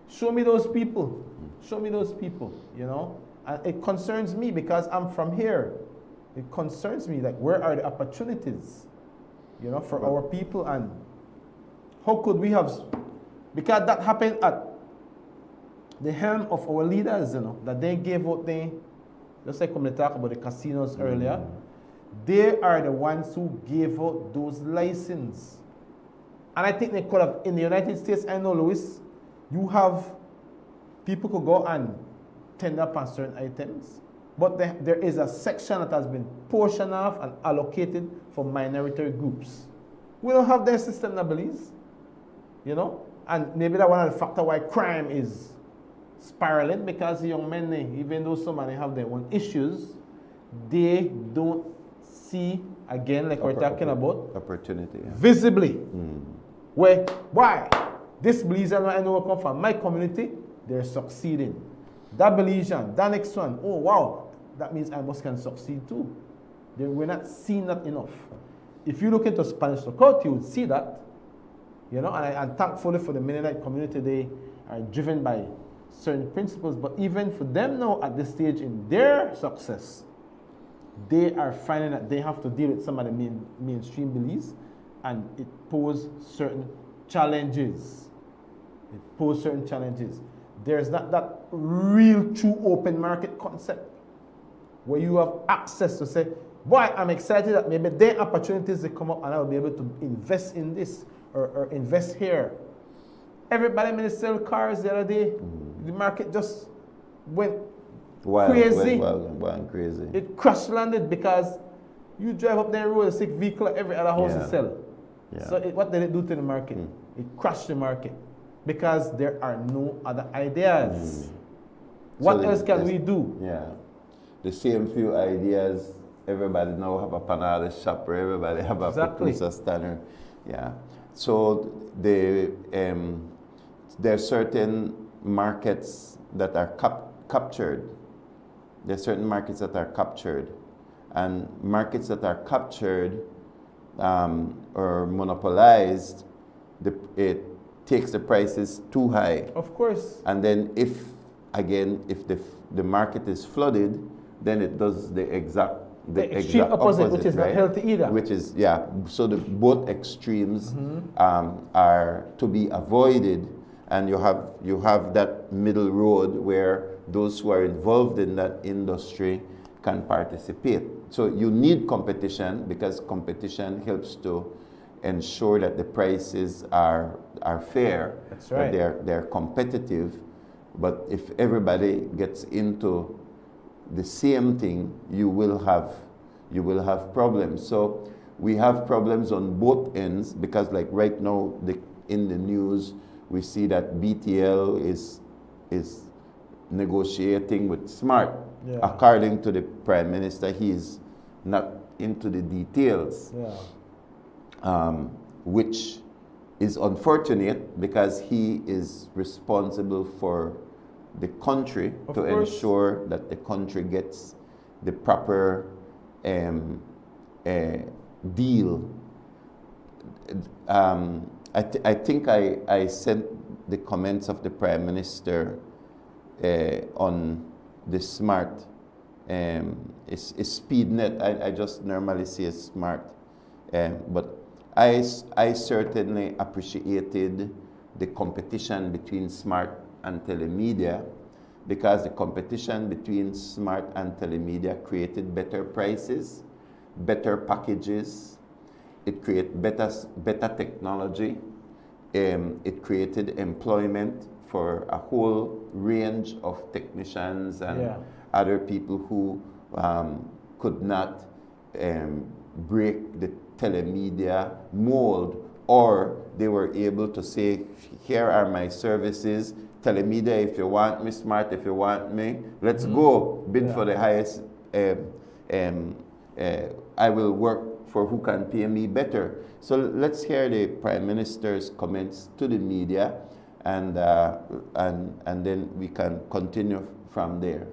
Show me those people. Show me those people, you know? And it concerns me because I'm from here. It concerns me, like, where are the opportunities, you know, for our people? And how could we have, because that happened at the helm of our leaders, you know, that they gave out just like when they talk about the casinos earlier, they are the ones who gave out those licenses. And I think they could have, in the United States, I know, Louis, you have, people could go and tender upon certain items, but there is a section that has been portioned off and allocated for minority groups. We don't have their system in Belize, you know? And maybe that's one of the factors why crime is spiraling, because the young men, even though some of them have their own issues, they don't see, again, like we're talking about, opportunity. Yeah. Visibly. Where, why? This Belizean I know come from my community, they're succeeding. That Belizean, that next one, oh wow, that means I must can succeed too. We're not seeing that enough. If you look into Spanish lookout, you would see that. You know, and thankfully for the Mennonite community, they are driven by certain principles, but even for them now at this stage in their success, they are finding that they have to deal with some of the mainstream beliefs, and it poses certain challenges. It poses certain challenges. There's not that real true open market concept where you have access to say, boy, I'm excited that maybe there are opportunities that come up and I will be able to invest in this or invest here. Everybody may sell cars the other day. The market just went crazy. Went crazy. It crash landed because you drive up the road, a sick vehicle, every other house is sell. Yeah. So what did it do to the market? It crashed the market because there are no other ideas. What else can we do? Yeah. The same few ideas. Everybody now have a panada shopper. Everybody have a producer standard. Yeah. So there are certain markets that are captured. There are certain markets that are captured, and markets that are captured or monopolized, it takes the prices too high. Of course. And then if the market is flooded, then it does the exact opposite, which is right? not healthy either. Which is, yeah, so both extremes are to be avoided, and you have that middle road where those who are involved in that industry can participate. so you need competition, because competition helps to ensure that the prices are fair, That's right. that they're competitive. But if everybody gets into the same thing, you will have problems. So we have problems on both ends, because like right now in the news we see that BTL is negotiating with Smart. Yeah. According to the Prime Minister, he's not into the details, which is unfortunate, because he is responsible for the country, to ensure that the country gets the proper deal. I think I sent the comments of the Prime Minister on the Smart. It's SpeedNet. I just normally say it's Smart. But I certainly appreciated the competition between Smart and Telemedia, because the competition between Smart and Telemedia created better prices, better packages, it created better technology, it created employment for a whole range of technicians and other people who could not break the Telemedia mold, or they were able to say, here are my services, Telemedia, if you want me, Smart, if you want me, let's go bid for the highest. I will work for who can pay me better. So let's hear the Prime Minister's comments to the media, and then we can continue from there.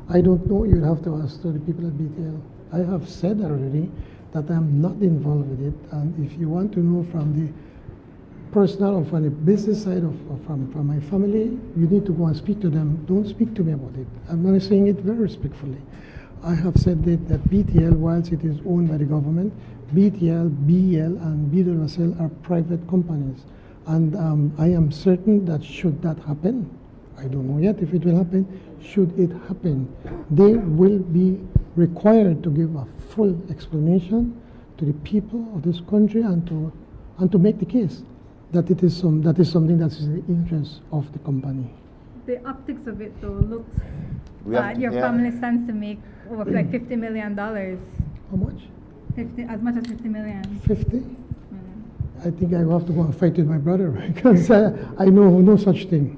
I don't know. You'd have to ask the people at BTL. I have said already that I'm not involved with it, and if you want to know from the personal or from the business side from my family, you need to go and speak to them. Don't speak to me about it. I'm not saying it very respectfully. I have said that BTL, whilst it is owned by the government, BTL, BEL, and BWSL are private companies. And I am certain that should that happen, I don't know yet if it will happen, should it happen, they will be required to give a full explanation to the people of this country, and to make the case that that is something that is in the interest of the company. The optics of it though looks your family stands to make over like $50 million. How much? 50, as much as 50 million. 50? I think I will have to go and fight with my brother, because I know no such thing.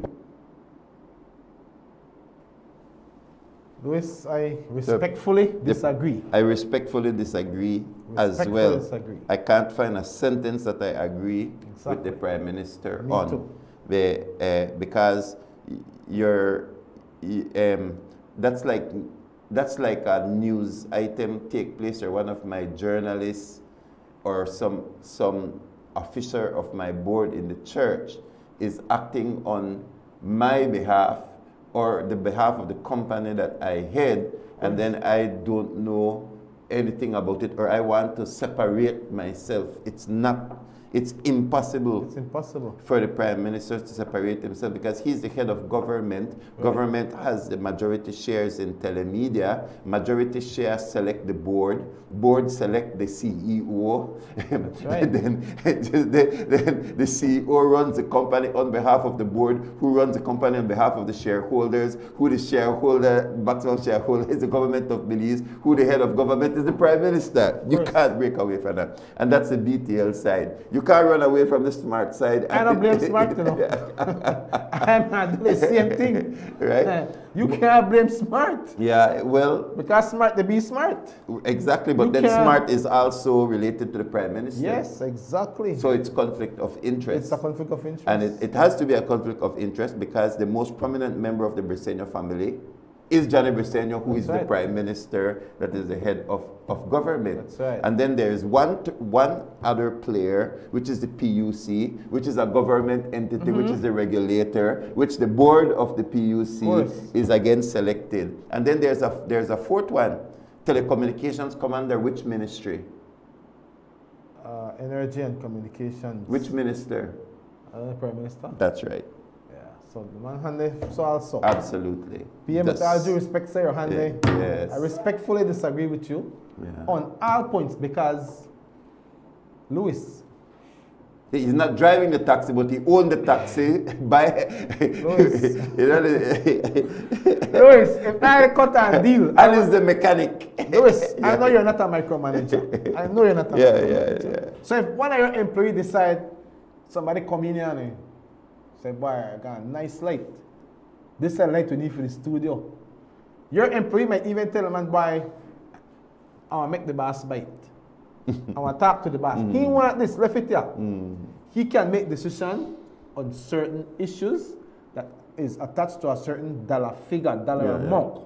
Louis, I respectfully disagree. I respectfully disagree as well. I can't find a sentence that I agree with the Prime Minister on. Too. Because that's like a news item take place, or one of my journalists or some officer of my board in the church is acting on my behalf or the behalf of the company that I head, and then I don't know anything about it, or I want to separate myself. It's impossible. It's impossible for the Prime Minister to separate himself, because he's the head of government. Right. Government has the majority shares in Telemedia. Majority shares select the board. Board select the CEO. That's right. then the CEO runs the company on behalf of the board, who runs the company on behalf of the shareholders, who the maximum shareholder is the government of Belize, who the head of government is the Prime Minister. You can't break away from that. And that's the BTL side. You can't run away from the Smart side. I don't blame Smart, you know. I'm not doing the same thing. Right? You can't blame Smart. Yeah, well. Because Smart, they be smart. Exactly, but then Smart is also related to the Prime Minister. Yes, exactly. So it's conflict of interest. It's a conflict of interest. And it has to be a conflict of interest, because the most prominent member of the Briceño family is Johnny Briceño, who is the Prime Minister, that is the head of government. That's right. And then there is one other player, which is the PUC, which is a government entity, which is the regulator, which the board of the PUC is again selected. And then there's a fourth one. Telecommunications come under which ministry? Energy and Communications. Which minister? Prime Minister. That's right. Yeah. So the man handy so also. Absolutely. PM, with all due respect, sir, your handy. Yes. I respectfully disagree with you on all points because Louis. He's not driving the taxi, but he owned the taxi by. Louis. Louis, Louis, if I cut and deal. And he's the mechanic. Louis, I know you're not a micromanager. I know you're not a micromanager. Yeah. So if one of your employees decide, somebody come in here and say, boy, I got a nice light. This is a light we need for the studio. Your employee might even tell a man, boy, I want to make the boss bite. I want to talk to the boss. He want this, left it here. He can make decision on certain issues that is attached to a certain dollar figure, dollar amount.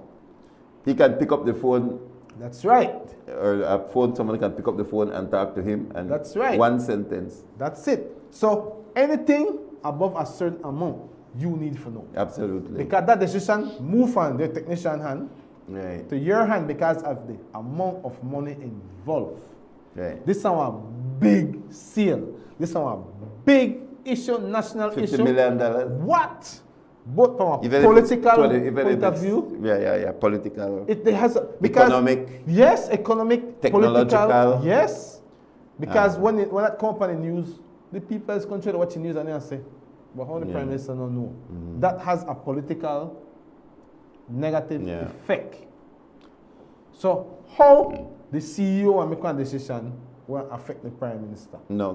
He can pick up the phone. That's right. Or a phone, someone can pick up the phone and talk to him. And that's right. One sentence. That's it. So anything above a certain amount, you need to know. Absolutely. Because that decision move from the technician hand to your hand because of the amount of money involved. Right. This is our big sale. This is our big issue, national issue. $50 million. What? Both from a Even political point of view. Yeah. Political. It has because economic. Yes, economic, technological. Political, yes. Because when that company news, the people in this country are watching news and they say, but how the Prime Minister don't know? That has a political negative effect. So how the CEO and make a decision will affect the Prime Minister? No,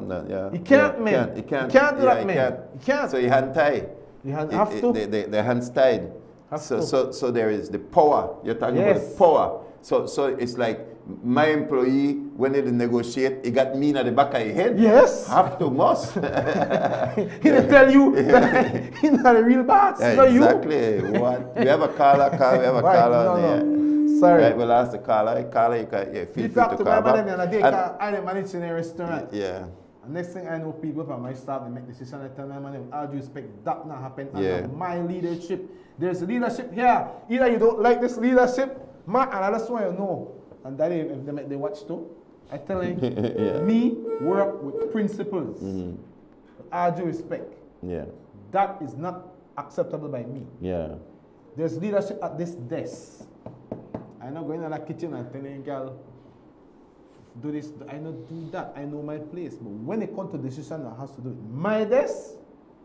He can't, man. He can't do that, man. He can't. So he hand tied. You have to. The hands tied. So there is the power. You're talking about the power. So it's like my employee, when they negotiate, he got me in the back of his head. Yes. Have to, must. He didn't tell you that he's not a real boss. Not exactly. You. What? We have a caller. We have a caller on here. Sorry. Right, we'll ask the caller. Caller, you can feel free to call back. I manage in a restaurant. Yeah. And next thing I know, people from my staff, they make decisions. I tell my man, with all due respect, that not happen under my leadership. There's leadership here. Either you don't like this leadership, and that's why you know. And that if they watch too, I tell them, me work with principles. With all due respect. Yeah. That is not acceptable by me. Yeah. There's leadership at this desk. I'm not going in the kitchen and telling girl, do this, I not do that. I know my place. But when it comes to decision that has to do with my desk,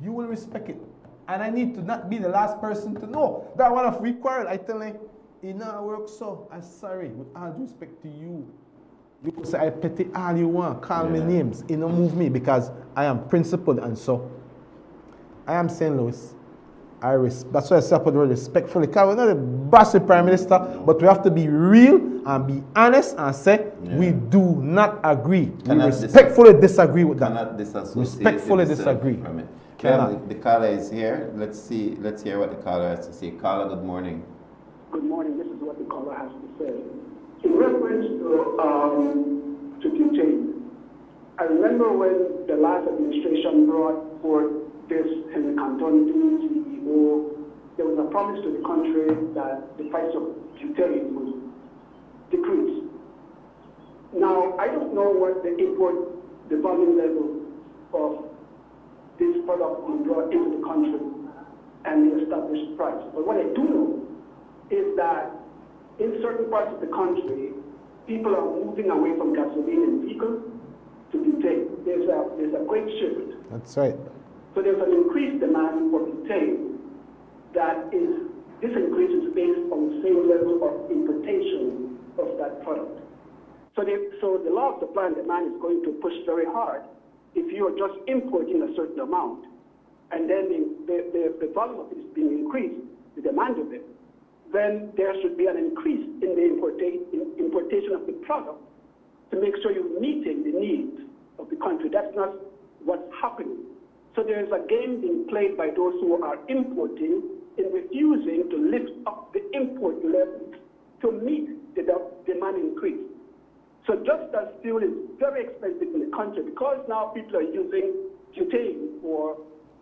you will respect it. And I need to not be the last person to know that one of we quarrel. I tell him, it not work so. I'm sorry. With all due respect to you, you can say I petty all you want. Call me names. It don't move me because I am principled. And so I am St. Louis. That's why I say I put the word respectfully. Because we're not a bossy Prime Minister, but we have to be real and be honest and say we do not agree. We respectfully disagree with that. Cannot disassociate. Respectfully disagree. The caller is here. Let's hear what the caller has to say. Caller, good morning. Good morning. This is what the caller has to say. In reference to detain, I remember when the last administration brought forth this Henry Canton CEO, there was a promise to the country that the price of butane would decrease. Now, I don't know what the volume level of this product will brought into the country and the established price. But what I do know is that in certain parts of the country, people are moving away from gasoline and vehicles to butane. There's a great shift. That's right. So there's an increased demand for butane this increase is based on the same level of importation of that product. So the law of supply and demand is going to push very hard if you are just importing a certain amount and then the volume of it is being increased, the demand of it, then there should be an increase in the importation of the product to make sure you're meeting the needs of the country. That's not what's happening. So there is a game being played by those who are importing in refusing to lift up the import levels to meet the demand increase. So just as fuel is very expensive in the country, because now people are using butane for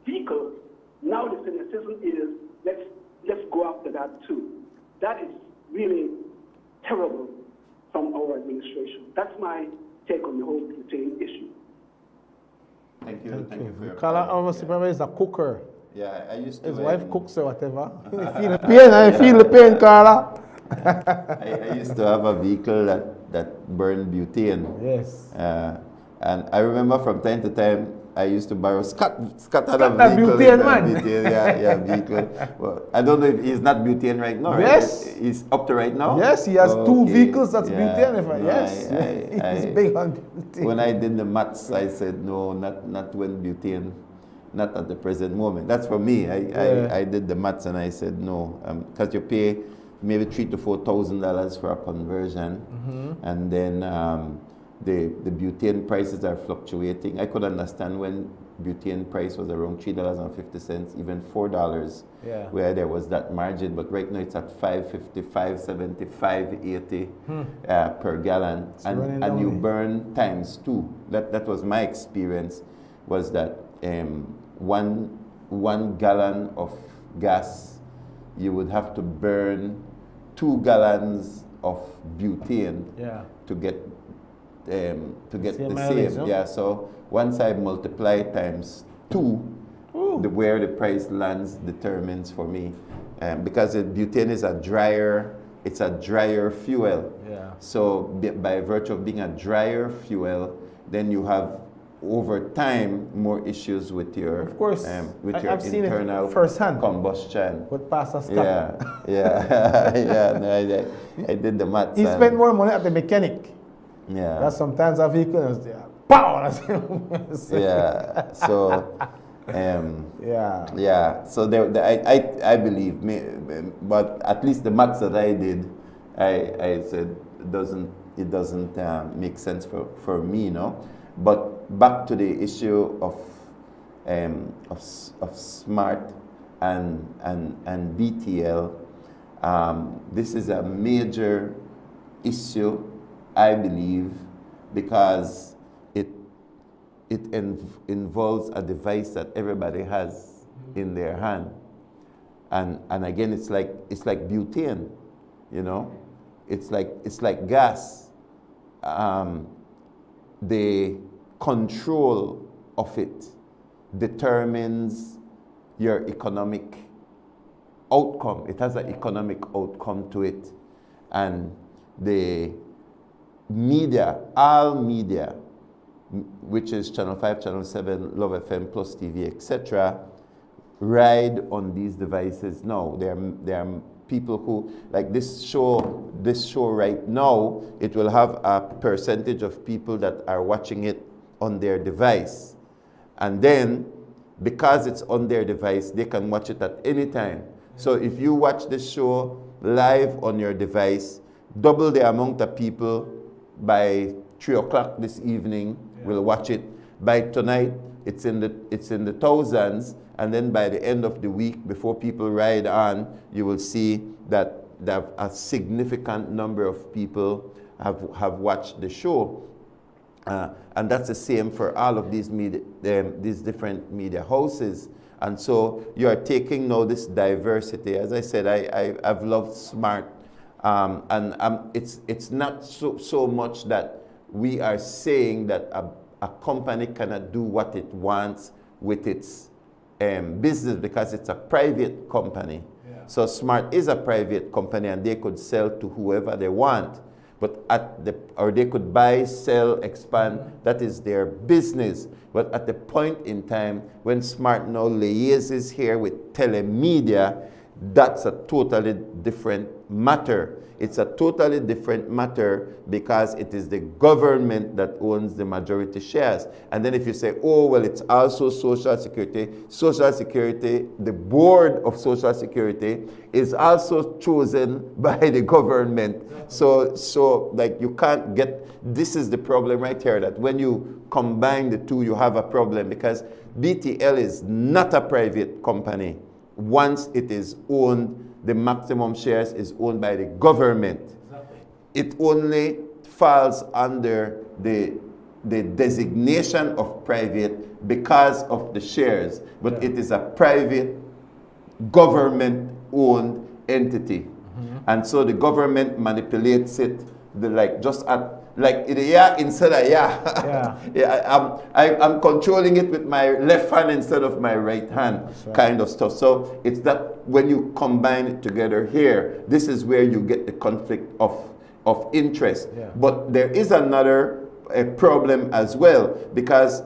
vehicles, now the cynicism is let's go after that too. That is really terrible from our administration. That's my take on the whole butane issue. Thank you for your Kala almost is a cooker Yeah, I used to. His wife cooks or whatever. I feel the pain. I feel the pain, Carla. I used to have a vehicle that burned butane. Yes. And I remember from time to time I used to borrow Scott had a that vehicle. butane, man. Butane, vehicle. Well, I don't know if he's not butane right now. Yes. Right? He's up to right now. Yes, he has two vehicles that's butane. He's big on butane. When I did the maths, I said no, not when butane, not at the present moment. That's for me. I did the maths and I said no, because you pay maybe $3,000 to $4,000 for a conversion, and then the butane prices are fluctuating. I could understand when butane price was around $3.50, even $4, where there was that margin. But right now it's at $5.50, $5.70, $5.80 per gallon, and you burn times 2. That was my experience. Was that 1 gallon of gas, you would have to burn 2 gallons of butane to get the same. No? Yeah, so once I multiply times 2, where the price lands determines for me, because butane is a drier fuel. Yeah. So by virtue of being a drier fuel, then you have over time more issues with your, of course, I've seen internal it firsthand. combustion. With Pastor Scott. No, I did the maths. He spent more money at the mechanic. Yeah. That sometimes a vehicle is pow. So So I believe, but at least the maths that I did, I said it doesn't make sense for me, no. But back to the issue of SMART and BTL, this is a major issue, I believe, because it involves a device that everybody has in their hand, and again, it's like butane, you know, it's like gas. The control of it determines your economic outcome. It has an economic outcome to it, and the media, all media, which is Channel 5, Channel 7, Love FM, PlusTV, etc., ride on these devices now. There are people who, like this show right now, it will have a percentage of people that are watching it on their device. And then, because it's on their device, they can watch it at any time. So if you watch this show live on your device, double the amount of people by 3 o'clock this evening will watch it. By tonight, it's in the thousands, and then by the end of the week, before people ride on, you will see that a significant number of people have watched the show. And that's the same for all of these these different media houses. And so you are taking now this diversity. As I said, I've loved SMART. It's not so much that we are saying that a company cannot do what it wants with its business because it's a private company. Yeah. So SMART is a private company and they could sell to whoever they want. But or they could buy, sell, expand, that is their business. But at the point in time when SMART now liaises here with telemedia, that's a totally different matter. It's a totally different matter because it is the government that owns the majority shares. And then if you say, oh, well, it's also Social Security. Social Security, the board of Social Security is also chosen by the government. So like you can't get, this is the problem right here, that when you combine the two, you have a problem because BTL is not a private company. Once it is owned, the maximum shares is owned by the government. Exactly. It only falls under the designation of private because of the shares, but it is a private government-owned entity. And so the government manipulates it, like just like yeah instead of yeah. Yeah. Yeah, I'm controlling it with my left hand instead of my right hand, right. kind of stuff. So it's that when you combine it together here, this is where you get the conflict of interest. Yeah. But there is another problem as well, because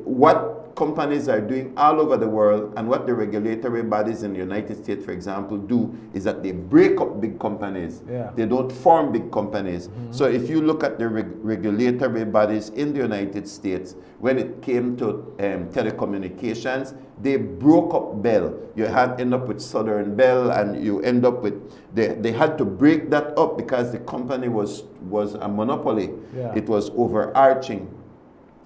what companies are doing all over the world and what the regulatory bodies in the United States, for example, do is that they break up big companies. Yeah. They don't form big companies. So if you look at the regulatory bodies in the United States, when it came to telecommunications, they broke up Bell. You end up with Southern Bell, and you end up with, they had to break that up because the company was a monopoly. Yeah. It was overarching.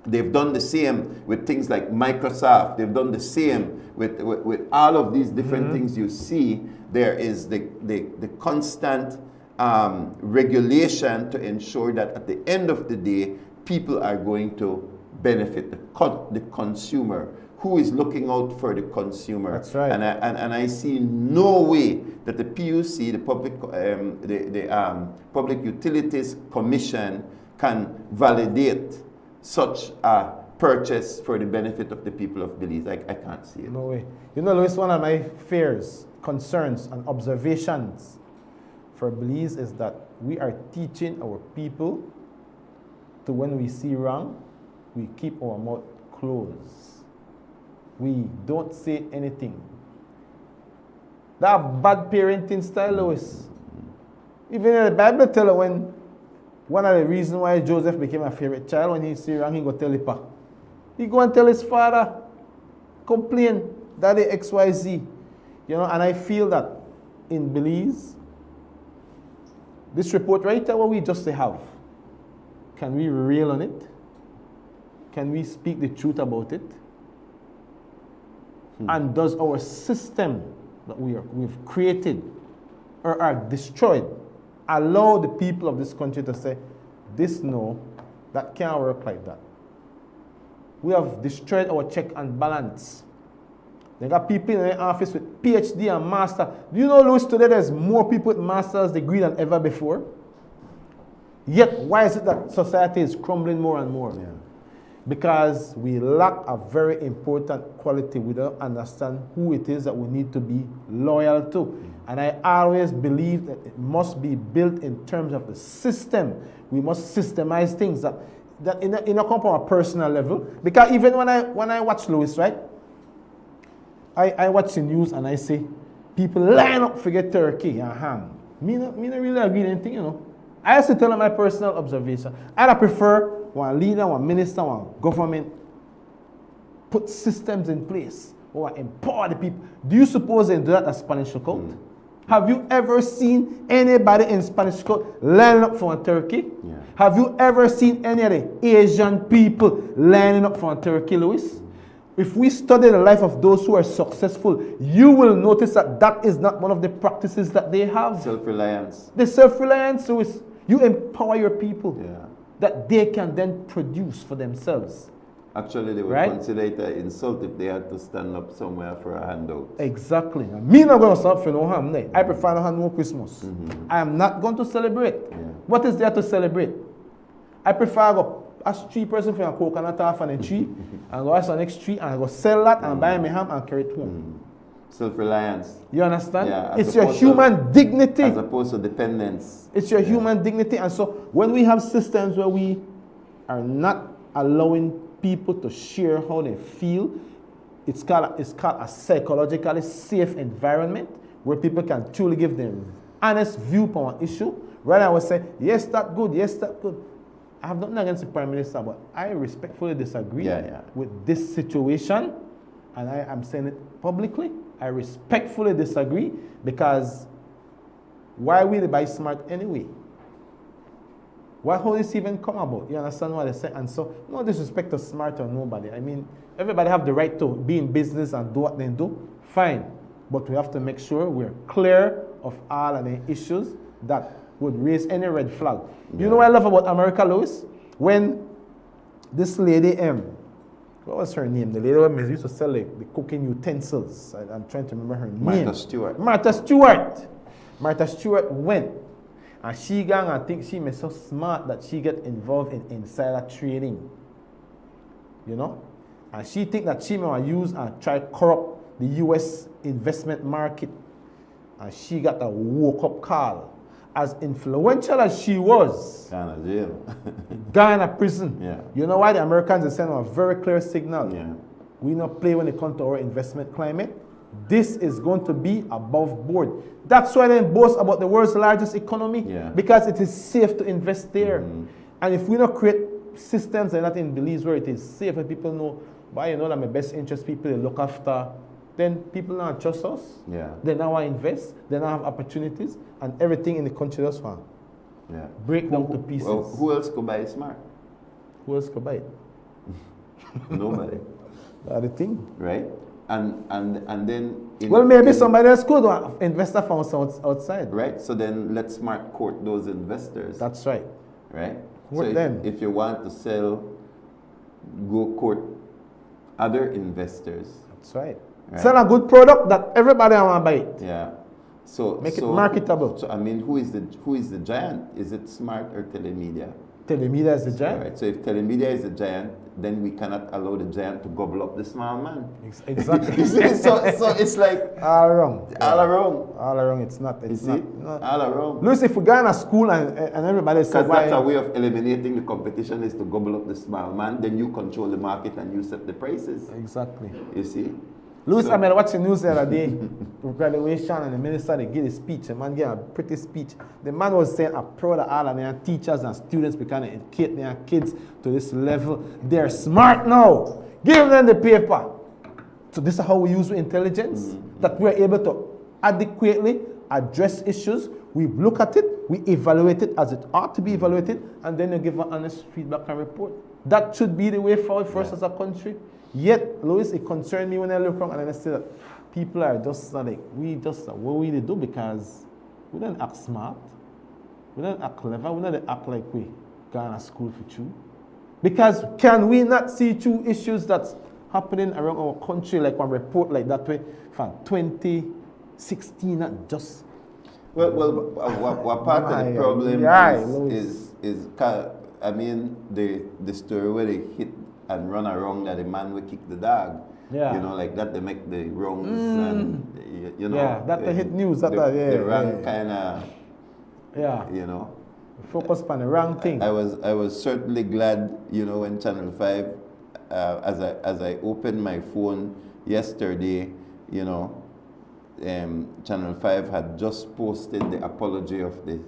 They've done the same with things like Microsoft. They've done the same with all of these different things you see. There is the constant regulation to ensure that at the end of the day, people are going to benefit the consumer. Who is looking out for the consumer? That's right. And I see no way that the PUC, the Public Utilities Commission, can validate such a purchase for the benefit of the people of Belize. I can't see it. No way. You know, Louis, one of my fears, concerns, and observations for Belize is that we are teaching our people to, when we see wrong, we keep our mouth closed. We don't say anything. That bad parenting style, Louis. Even in the Bible tells us when one of the reasons why Joseph became a favorite child, when he see wrong, he go tell his pa. He go and tell his father, complain, Daddy XYZ. You know, and I feel that in Belize, this report right there, what we just have, can we rail on it? Can we speak the truth about it? And does our system that we've created or are destroyed allow the people of this country to say, this no, that can't work like that? We have destroyed our check and balance. They got people in the office with PhD and master. Do you know, Louis, today there's more people with master's degree than ever before? Yet, why is it that society is crumbling more and more? Yeah. Because we lack a very important quality. We don't understand who it is that we need to be loyal to. And I always believe that it must be built in terms of the system. We must systemize things that in a come from a personal level. Because even when I watch Louis, right? I watch the news and I say, people line up for get turkey and ham. Me not really agree with anything, you know. I have to tell them my personal observation. I prefer one leader, one minister, one government put systems in place or empower the people. Do you suppose they do that at Spanish cookout? Have you ever seen anybody in Spanish cookout lining up for a turkey? Yeah. Have you ever seen any of the Asian people lining up for a turkey, Louis? If we study the life of those who are successful, you will notice that that is not one of the practices that they have. Self-reliance. The self-reliance, Louis. You empower your people. Yeah. That they can then produce for themselves. Actually, they would consider it an insult if they had to stand up somewhere for a handout. Exactly. Me not going to stand up for no ham. I prefer no ham no Christmas. I am not going to celebrate. Yeah. What is there to celebrate? I prefer go ask 3 person for a coconut off on a tree and go ask the next tree and go sell that and buy me ham and carry it home. Self-reliance. You understand? Yeah, it's your human dignity. As opposed to dependence. It's your human dignity. And so when we have systems where we are not allowing people to share how they feel, it's called a psychologically safe environment where people can truly give their honest view on an issue. Rather than say, yes, that's good, yes, that's good. I have nothing against the Prime Minister, but I respectfully disagree with this situation. And I am saying it publicly. I respectfully disagree, because why will they buy smart anyway? Why will this even come about? You understand what I say? And so, no disrespect to smart or nobody. I mean, everybody have the right to be in business and do what they do. Fine. But we have to make sure we're clear of all of the issues that would raise any red flag. Yeah. You know what I love about America, Louis? When this lady, what was her name? The lady who used to sell the cooking utensils. I'm trying to remember her name. Martha Stewart. Martha Stewart. Martha Stewart went And she gang and think she is so smart that she get involved in insider trading. You know? And she think that she may use and try corrupt the US investment market. And she got a woke up call. As influential as she was, Ghana jail. Ghana prison. Yeah. You know why the Americans are sending a very clear signal? Yeah. We not play when it comes to our investment climate. This is going to be above board. That's why they boast about the world's largest economy, because it is safe to invest there. And if we not create systems and not in Belize where it is safe and people know, why you know that my best interest people they look after, then people now trust us. Yeah. They now want to invest, they now have opportunities, and everything in the country just want break down to pieces. Well, who else could buy smart? Who else could buy it? Nobody. That's the thing. Right? And then well, maybe somebody else could investor funds outside. Right. So then let smart court those investors. That's right. Right. Court so them. If you want to sell, go court other investors. That's right. Sell a good product that everybody want to buy it. Yeah. So make it marketable. So I mean, who is the giant? Is it Smart or Telemedia? Telemedia is the giant. Right. So if Telemedia is the giant, then we cannot allow the giant to gobble up the small man. Exactly. so it's like all wrong. All around. All around. It's not. It's not. All around. Louis, if we go in a school and everybody says because that's a way of eliminating the competition is to gobble up the small man. Then you control the market and you set the prices. Exactly. You see. Louis, I mean, watching news the other day, graduation, and the minister they give a speech. The man gave a pretty speech. The man was saying, I'm proud of all of their teachers and students because they educate their kids to this level. They're smart now. Give them the paper. So this is how we use intelligence, that we're able to adequately address issues. We look at it, we evaluate it as it ought to be evaluated, and then you give an honest feedback and report. That should be the way forward for us as a country. Yet, Louis, it concerned me when I look around and I see that people are just like, what we do because we don't act smart, we don't act clever, we don't act like we gone to school for true. Because can we not see true issues that's happening around our country, like one report like that way from 2016, not just. Well, what part of the problem is I mean, the story where they hit and run around that the man will kick the dog. Yeah. You know, like that they make the wrongs and, you know. Yeah, that they hit news. That the wrong kind of, you know. Focus on the wrong thing. I was certainly glad, you know, when Channel 5, as I opened my phone yesterday, you know, Channel 5 had just posted the apology of the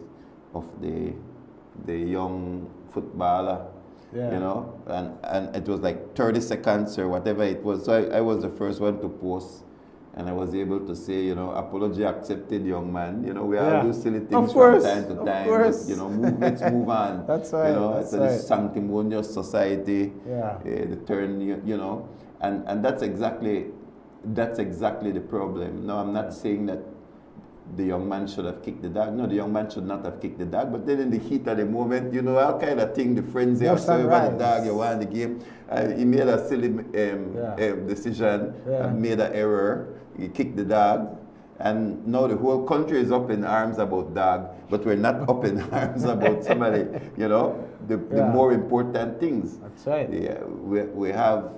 young footballer. Yeah. You know, and it was like 30 seconds or whatever it was. So I was the first one to post, and I was able to say, you know, apology accepted, young man. You know, we all do silly things from time to time. But, you know, let's move on. That's right. You know, that's so this sanctimonious society, yeah. The turn, you know, and that's exactly the problem. No, I'm not saying that the young man should have kicked the dog. No, the young man should not have kicked the dog. But then in the heat of the moment, you know, all kind of thing, the frenzy of serving the dog, you won the game. He made a silly decision, made an error. He kicked the dog. And now the whole country is up in arms about dog, but we're not up in arms about somebody, you know, the more important things. That's right. Yeah, we have,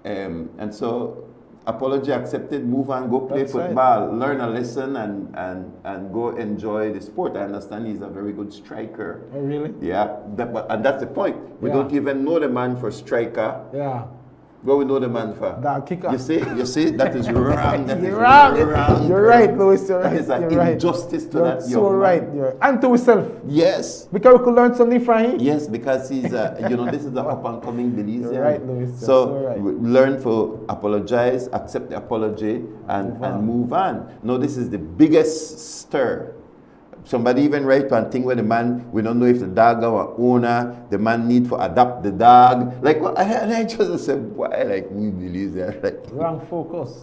and so apology accepted, move on, go play football, learn a lesson and go enjoy the sport. I understand he's a very good striker. Oh, really? Yeah, and that's the point. We don't even know the man for striker. Yeah. What we know the man for? That kicker. You see, that is wrong. That is wrong. wrong. You're right, Louis. You're right. That is an injustice to You're that so young man. right. And to yourself. Yes. Because we could learn something from him. Yes, because he's you know, this is the up and coming Belizean. You're right, Louis. So we learn to apologize, accept the apology, and move on. No, this is the biggest stir. Somebody even write one thing where the man, we don't know if the dog our owner, the man need to adopt the dog. Like, well, I just said, why, like, we believe that. Like, wrong focus.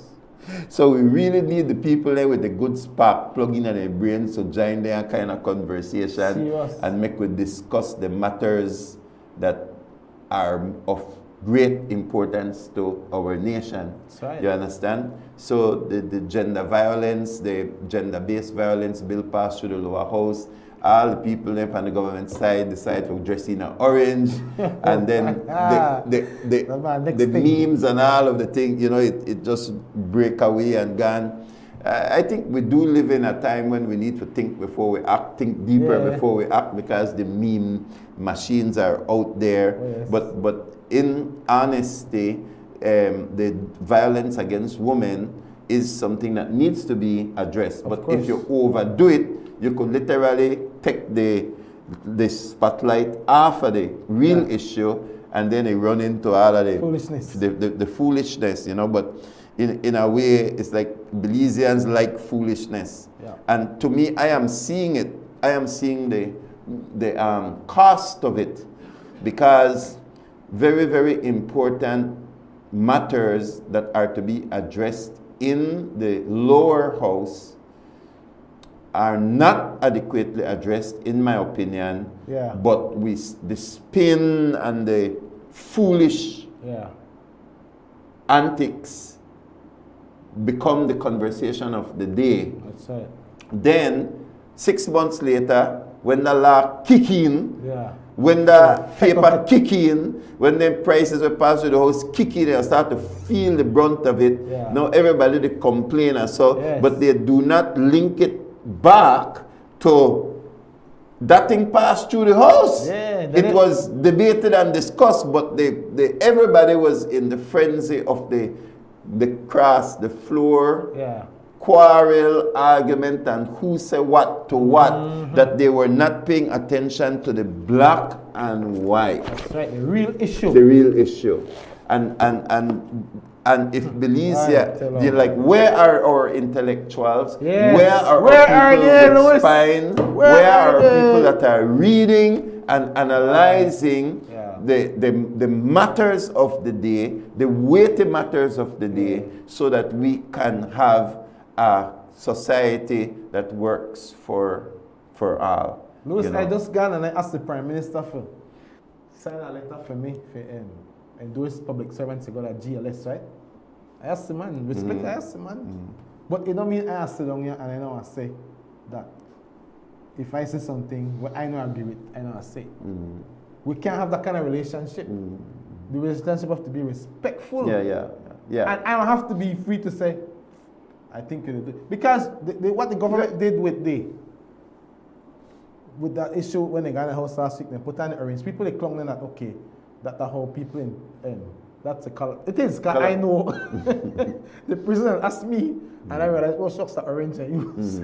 So we really need the people there with the good spark plug in their brains to join their kind of conversation. Serious. And make we discuss the matters that are of great importance to our nation. That's right. You understand? So the gender violence, the gender-based violence bill passed through the lower house, all the people on the government side decide to dress in orange, and then the memes and all of the things, you know, it just break away and gone. I think we do live in a time when we need to think before we act, think deeper before we act, because the meme machines are out there. But in honesty, the violence against women is something that needs to be addressed. But if you overdo it, you could literally take the spotlight off of the real issue, and then they run into all of the foolishness. The foolishness, you know. But in a way, it's like Belizeans like foolishness. And to me, I am seeing it. I am seeing the cost of it, because very, very important matters that are to be addressed in the lower house are not adequately addressed, in my opinion. But the spin and the foolish antics become the conversation of the day. That's right. Then 6 months later, when the law kick in, when the paper kick in, when the prices were passed through the house kick in, they start to feel the brunt of it. Now everybody they complain and so, but they do not link it back to that thing passed through the house. It was debated and discussed, but everybody was in the frenzy of the cross, the floor, quarrel, argument, and who said what to what, that they were not paying attention to the black and white. That's right, the real issue. The real issue. And if Belize, they're like, where are our intellectuals? Where are our people with spine? Where are our people that are reading and analyzing the matters of the day, the weighty matters of the day, so that we can have a society that works for all. Louis, you know? I just gone and I asked the Prime Minister for sign a letter for me for endorse public servants to go to GLS, right? I asked the man, respect, I asked the man. But it don't mean I sit down here and I know I say that if I say something what I know I agree with, I know I say. We can't have that kind of relationship. The relationship have to be respectful. And I don't have to be free to say, I think you do. Because what the government did with that issue when they got in the house last week, they put on the orange. People they clung in that, okay, that's how people in that's the color. It is, because I know the prisoner asked me, and I realized, oh, shucks, the orange I use.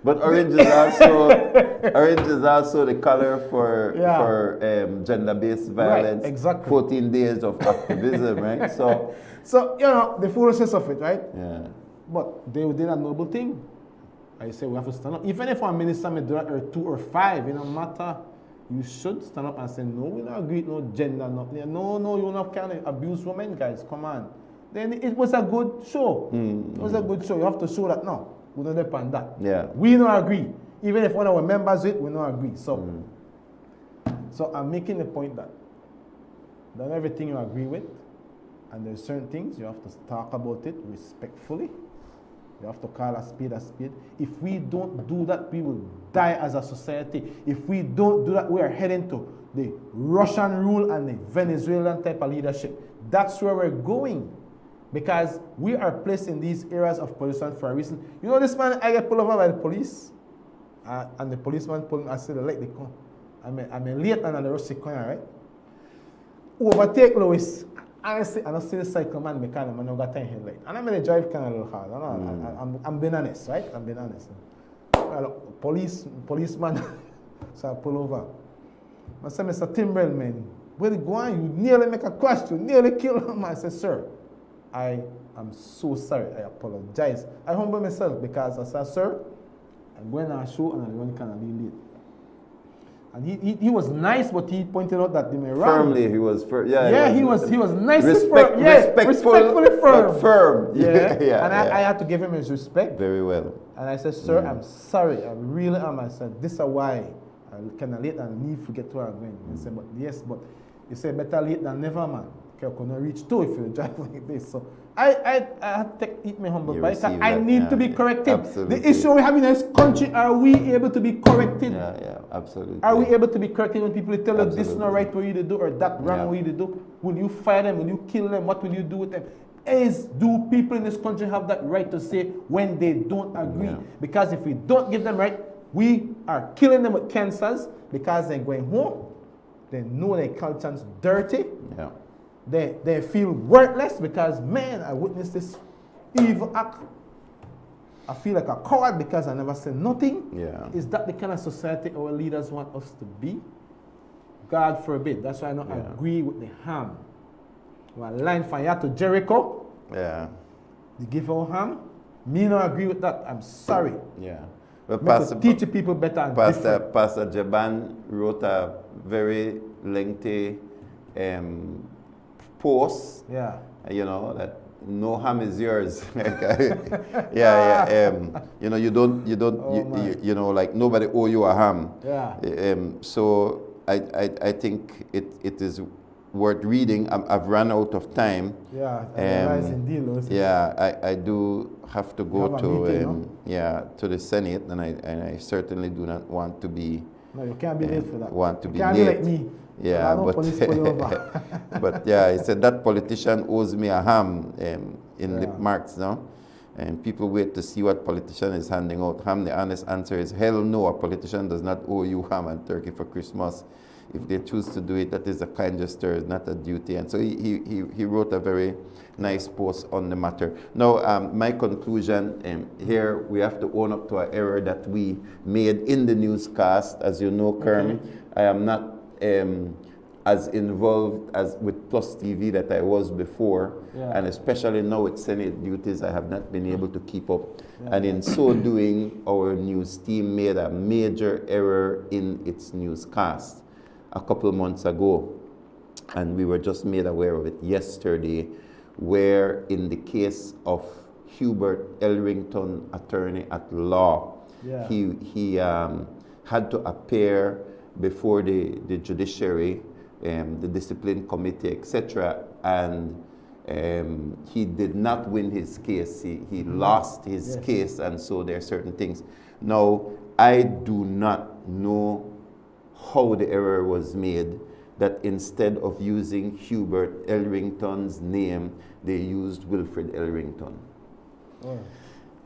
But orange is also the color for gender-based violence. Right, exactly. 14 days of activism, right? So you know the foolishness of it, right? But they did a noble thing. I say we have to stand up. Even if our minister may do that or 2 or 5, it don't matter. You should stand up and say, no, we don't agree with no gender, no, you not can abuse women, guys, come on. Then it was a good show. It was a good show. You have to show that, no, we don't depend on that. We don't agree. Even if one of our members do it, we don't agree. So I'm making the point that not everything you agree with, and there's certain things you have to talk about it respectfully. You have to call a spade a spade. If we don't do that, we will die as a society. If we don't do that, we are heading to the Russian rule and the Venezuelan type of leadership. That's where we're going. Because we are placed in these areas of pollution for a reason. You know this man, I get pulled over by the police. And the policeman pulled me, I said, the light, they come. I'm late and the rush they come, right? Overtake Louis. I don't see the cycle man because I don't got time headlight. And I'm going to drive kind of a little hard. I'm being honest, right? I'm being honest. Policeman, so I pull over. I said, Mr. Timbrell, man, where you going? You nearly make a crash. You nearly kill him. I said, sir, I am so sorry. I apologize. I humble myself because I said, sir, I'm going on a show and I'm running kind of late. And he was nice, but he pointed out that they may wrong. Firmly, he was firm. He was nice. Respectfully firm. And I had to give him his respect. Very well. And I said, sir, I'm sorry. I really am. I said, this is why I kind of late and leave forget where I'm going. He said, but he said, better late than never, man. I couldn't reach 2 if you drive like this. So I have to eat my humble pie. I need to be corrected. Absolutely. The issue we have in this country, are we able to be corrected? Yeah, absolutely. Are we able to be corrected when people tell us this is not right for you to do or that wrong for you to do? Will you fire them? Will you kill them? What will you do with them? Do people in this country have that right to say when they don't agree? Because if we don't give them right, we are killing them with cancers because they're going home. They know their culture's dirty. Yeah. They feel worthless because, man, I witnessed this evil act. I feel like a coward because I never said nothing. Yeah. Is that the kind of society our leaders want us to be? God forbid. That's why I don't agree with the ham. Well, line from here to Jericho. Yeah. They give our ham. Me not agree with that. I'm sorry. Yeah. Well, teach the people better and different. Pastor Jaban wrote a very lengthy post. Yeah. You know, that no ham is yours. Yeah. You know, you know, like nobody owe you a ham. Yeah. So I think it is worth reading. I've run out of time. Yeah. I do have to go to to the Senate, and I certainly do not want to be. No, you can't be late for that. Want to be can't late. Be like me. Yeah, but yeah, he said that politician owes me a ham in lip marks now. And people wait to see what politician is handing out ham. The honest answer is hell no. A politician does not owe you ham and turkey for Christmas. If they choose to do it, that is a kind gesture, not a duty. And so he wrote a very nice post on the matter. Now, my conclusion, here we have to own up to an error that we made in the newscast. As you know, Kerm, I am not as involved as with PlusTV that I was before. And especially now with Senate duties, I have not been able to keep up. And in so doing, our news team made a major error in its newscast a couple months ago, and we were just made aware of it yesterday, where in the case of Hubert Elrington, attorney at law, he had to appear before the judiciary, the discipline committee, etc., and he did not win his case. He lost his case, and so there are certain things. Now, I do not know how the error was made, that instead of using Hubert Elrington's name, they used Wilfred Elrington.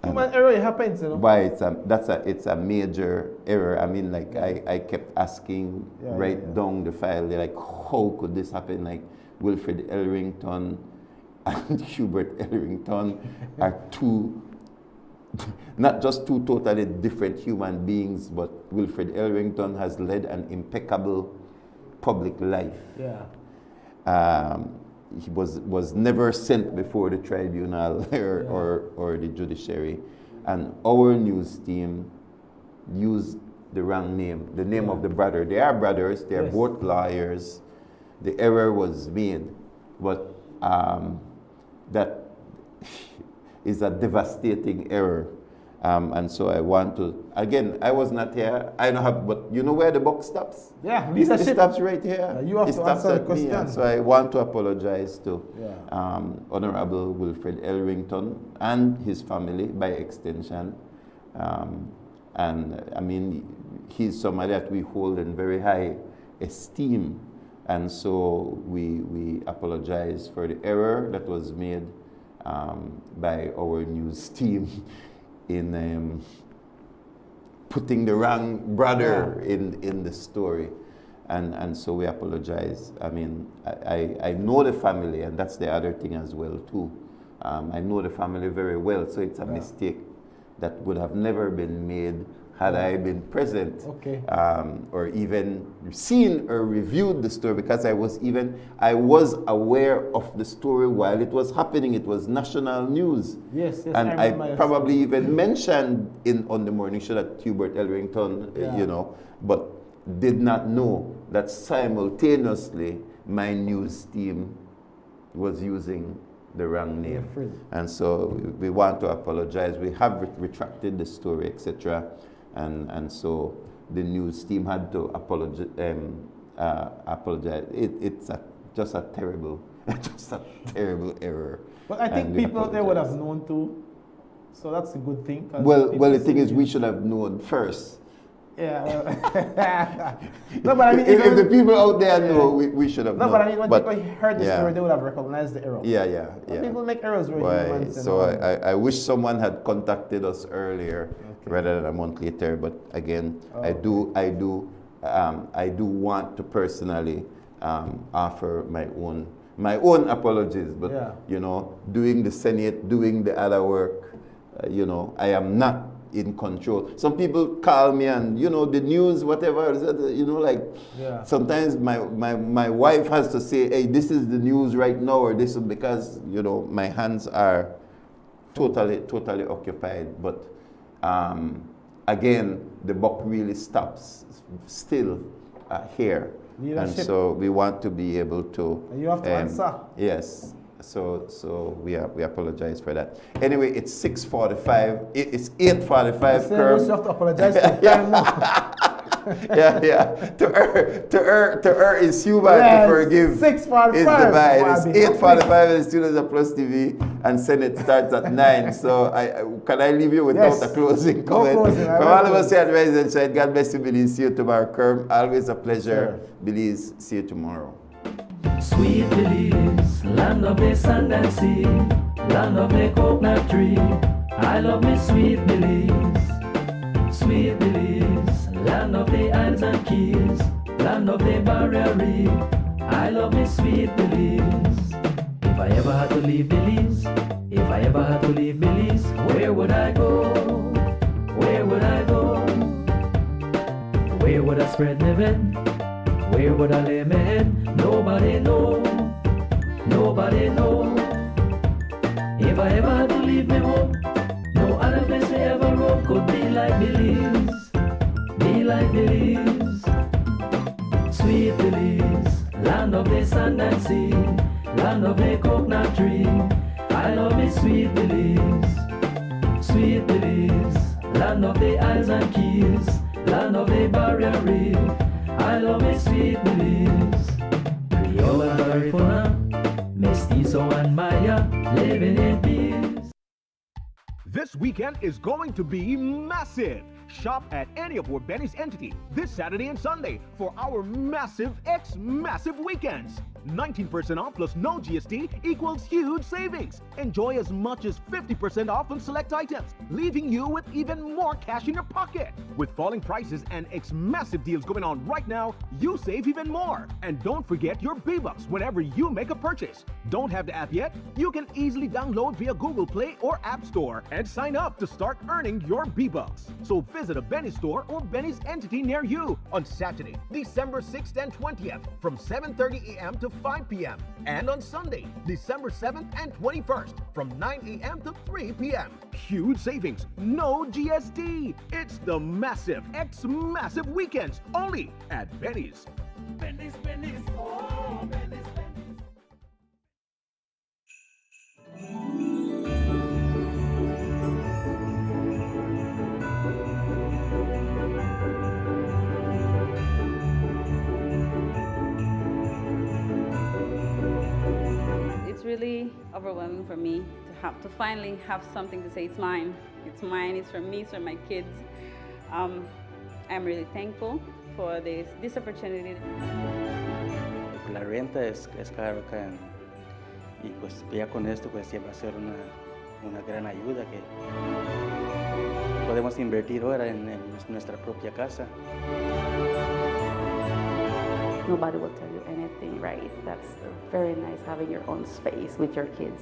Human error, it happens, you know. Why it's a major error. I mean, like I kept asking, write down the file. They're like, how could this happen? Like Wilfred Elrington and Hubert Elrington are not just two totally different human beings, but Wilfred Elrington has led an impeccable public life. He was never sent before the tribunal or the judiciary. And our news team used the wrong name, the name of the brother. They are brothers, they are both lawyers. The error was made, but that is a devastating error. And so I want to, again, I was not here, I don't have, but you know where the buck stops? Yeah, it stops right here. You have it to stops answer at the question. me, and so I want to apologize to Honorable Wilfred Elrington and his family by extension. And I mean, he's somebody that we hold in very high esteem. And so we apologize for the error that was made by our news team in putting the wrong brother in the story. And so we apologize. I mean, I know the family, and that's the other thing as well too. I know the family very well, so it's a mistake that would have never been made had I been present, or even seen or reviewed the story, because I was aware of the story while it was happening. It was national news. Yes, and I probably even mentioned on the morning show that Hubert Elrington, you know, but did not know that simultaneously my news team was using the wrong name. And so we want to apologize. We have retracted the story, etc. And so the news team had to apologize. It's just a terrible Just a terrible error. But I think And we people out there would have apologize. known too. So that's a good thing. 'cause Well, people the thing see is, you. we should have known first. Yeah. No, but I mean, if the even- people out there know, we should have No, known. but I mean, when people heard the yeah. story, they would have recognized the error. Yeah. But people make errors. We're Why? humans, you So know. I wish someone had contacted us earlier rather than a month later. But again, I do want to personally offer my own apologies. But Yeah. you know, doing the Senate, doing the other work, you know, I am not in control. Some people call me and, you know, the news, whatever, you know, like Yeah. sometimes my wife has to say, hey, this is the news right now, or this is because, you know, my hands are totally occupied. But again, the buck really stops still here. Leadership. And so we want to be able to. And you have to answer. Yes. So we apologize for that. Anyway, it's 6:45. It's 8:45. You have to apologize for time now. yeah. To err is human. Yes, To forgive 6:45. is divine. Wow, It's big 8:45 and the students at PlusTV, and Senate starts at 9. So can I leave you without Yes. a closing No comment? closing, I From will all of us close. here at Rise and Shine, God bless you, Belize. See you tomorrow. Kerm, always a pleasure. Belize, see you tomorrow. Sweet Belize, land of the sand and sea, land of the coconut tree. I love me sweet Belize, sweet Belize, land of the islands and keys, land of the barrier reef. I love me sweet Belize. If I ever had to leave Belize, if I ever had to leave Belize, where would I go? Where would I go? Where would I spread my bed? Where would I lay my head? Nobody know, nobody know. If I ever had to leave me home, no other place me ever roam could be like Belize, be like Belize. Sweet Belize, land of the sand and sea, land of the coconut tree. I love me sweet Belize, sweet Belize, land of the islands and keys, land of the barrier reef. I love me sweet Belize. Creole and Garifuna, Mestizo and Maya, living in peace. This weekend is going to be massive. Shop at any of our Benny's entity this Saturday and Sunday for our massive weekends. 19% off plus no GST equals huge savings. Enjoy as much as 50% off on select items, leaving you with even more cash in your pocket. With falling prices and massive deals going on right now, you save even more. And don't forget your B-Bucks whenever you make a purchase. Don't have the app yet? You can easily download via Google Play or App Store and sign up to start earning your B-Bucks. So visit a Benny's store or Benny's entity near you on Saturday, December 6th and 20th from 7:30 a.m. to 5 p.m. and on Sunday, December 7th and 21st from 9 a.m. to 3 p.m. Huge savings, no GST. It's the massive weekends only at Benny's. Benny's, Benny's, oh, Benny's, Benny's. It's really overwhelming for me to finally have something to say it's mine. It's mine, it's for me, it's for my kids. I'm really thankful for this opportunity. La renta es caro acá y pues ya con esto pues ya va a ser una gran ayuda que podemos invertir ahora en nuestra propia casa. Nobody will tell you anything, right? That's very nice having your own space with your kids.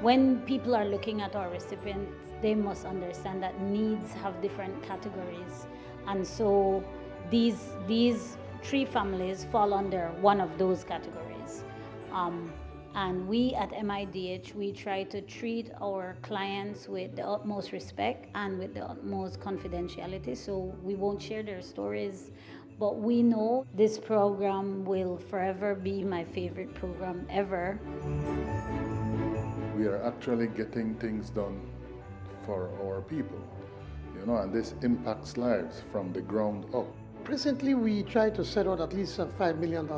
When people are looking at our recipients, they must understand that needs have different categories. And so these three families fall under one of those categories. And we at MIDH, we try to treat our clients with the utmost respect and with the utmost confidentiality. So we won't share their stories, but we know this program will forever be my favorite program ever. We are actually getting things done for our people, you know, and this impacts lives from the ground up. Presently, we try to set out at least $5 million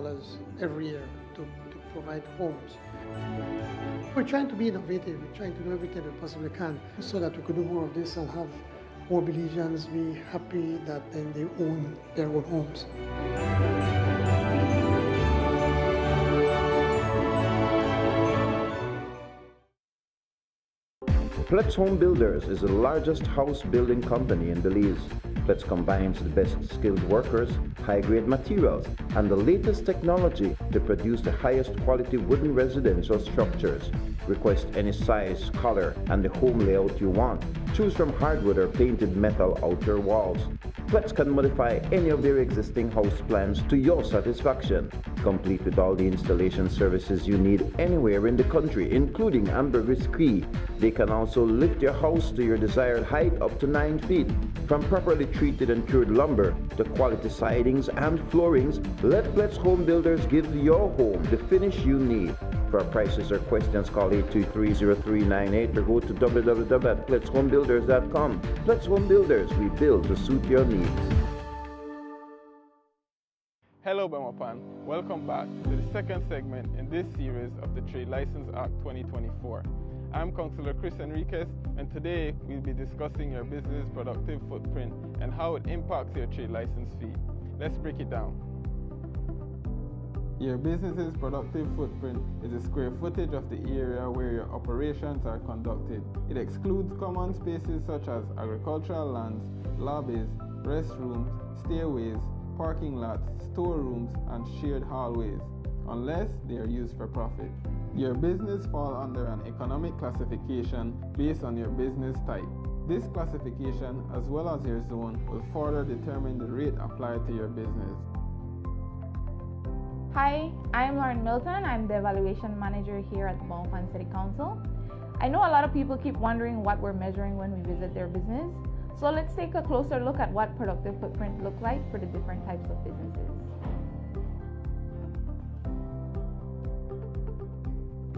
every year to provide homes. We're trying to be innovative. We're trying to do everything we possibly can so that we could do more of this and have more Belizeans be happy that then they own their own homes. Pletz Home Builders is the largest house building company in Belize. Pletz combines the best skilled workers, high-grade materials, and the latest technology to produce the highest quality wooden residential structures. Request any size, color, and the home layout you want. Choose from hardwood or painted metal outer walls. Pletz can modify any of their existing house plans to your satisfaction, complete with all the installation services you need anywhere in the country, including ambergris Cree. They can also lift your house to your desired height up to 9 feet. From properly treated and cured lumber to quality sidings and floorings, let Pletz Home Builders give your home the finish you need. For prices or questions, call 823-0398 or go to www.pletzhomebuilders.com. Pletz Home Builders, we build to suit your needs. Hello Bemopan, welcome back to the second segment in this series of the Trade License Act 2024. I'm Councillor Chris Enriquez, and today we'll be discussing your business productive footprint and how it impacts your trade license fee. Let's break it down. Your business's productive footprint is the square footage of the area where your operations are conducted. It excludes common spaces such as agricultural lands, lobbies, restrooms, stairways, parking lots, storerooms, and shared hallways, unless they are used for profit. Your business falls under an economic classification based on your business type. This classification, as well as your zone, will further determine the rate applied to your business. Hi, I'm Lauren Milton. I'm the Evaluation Manager here at the Bemopan City Council. I know a lot of people keep wondering what we're measuring when we visit their business, so let's take a closer look at what productive footprint looks like for the different types of businesses.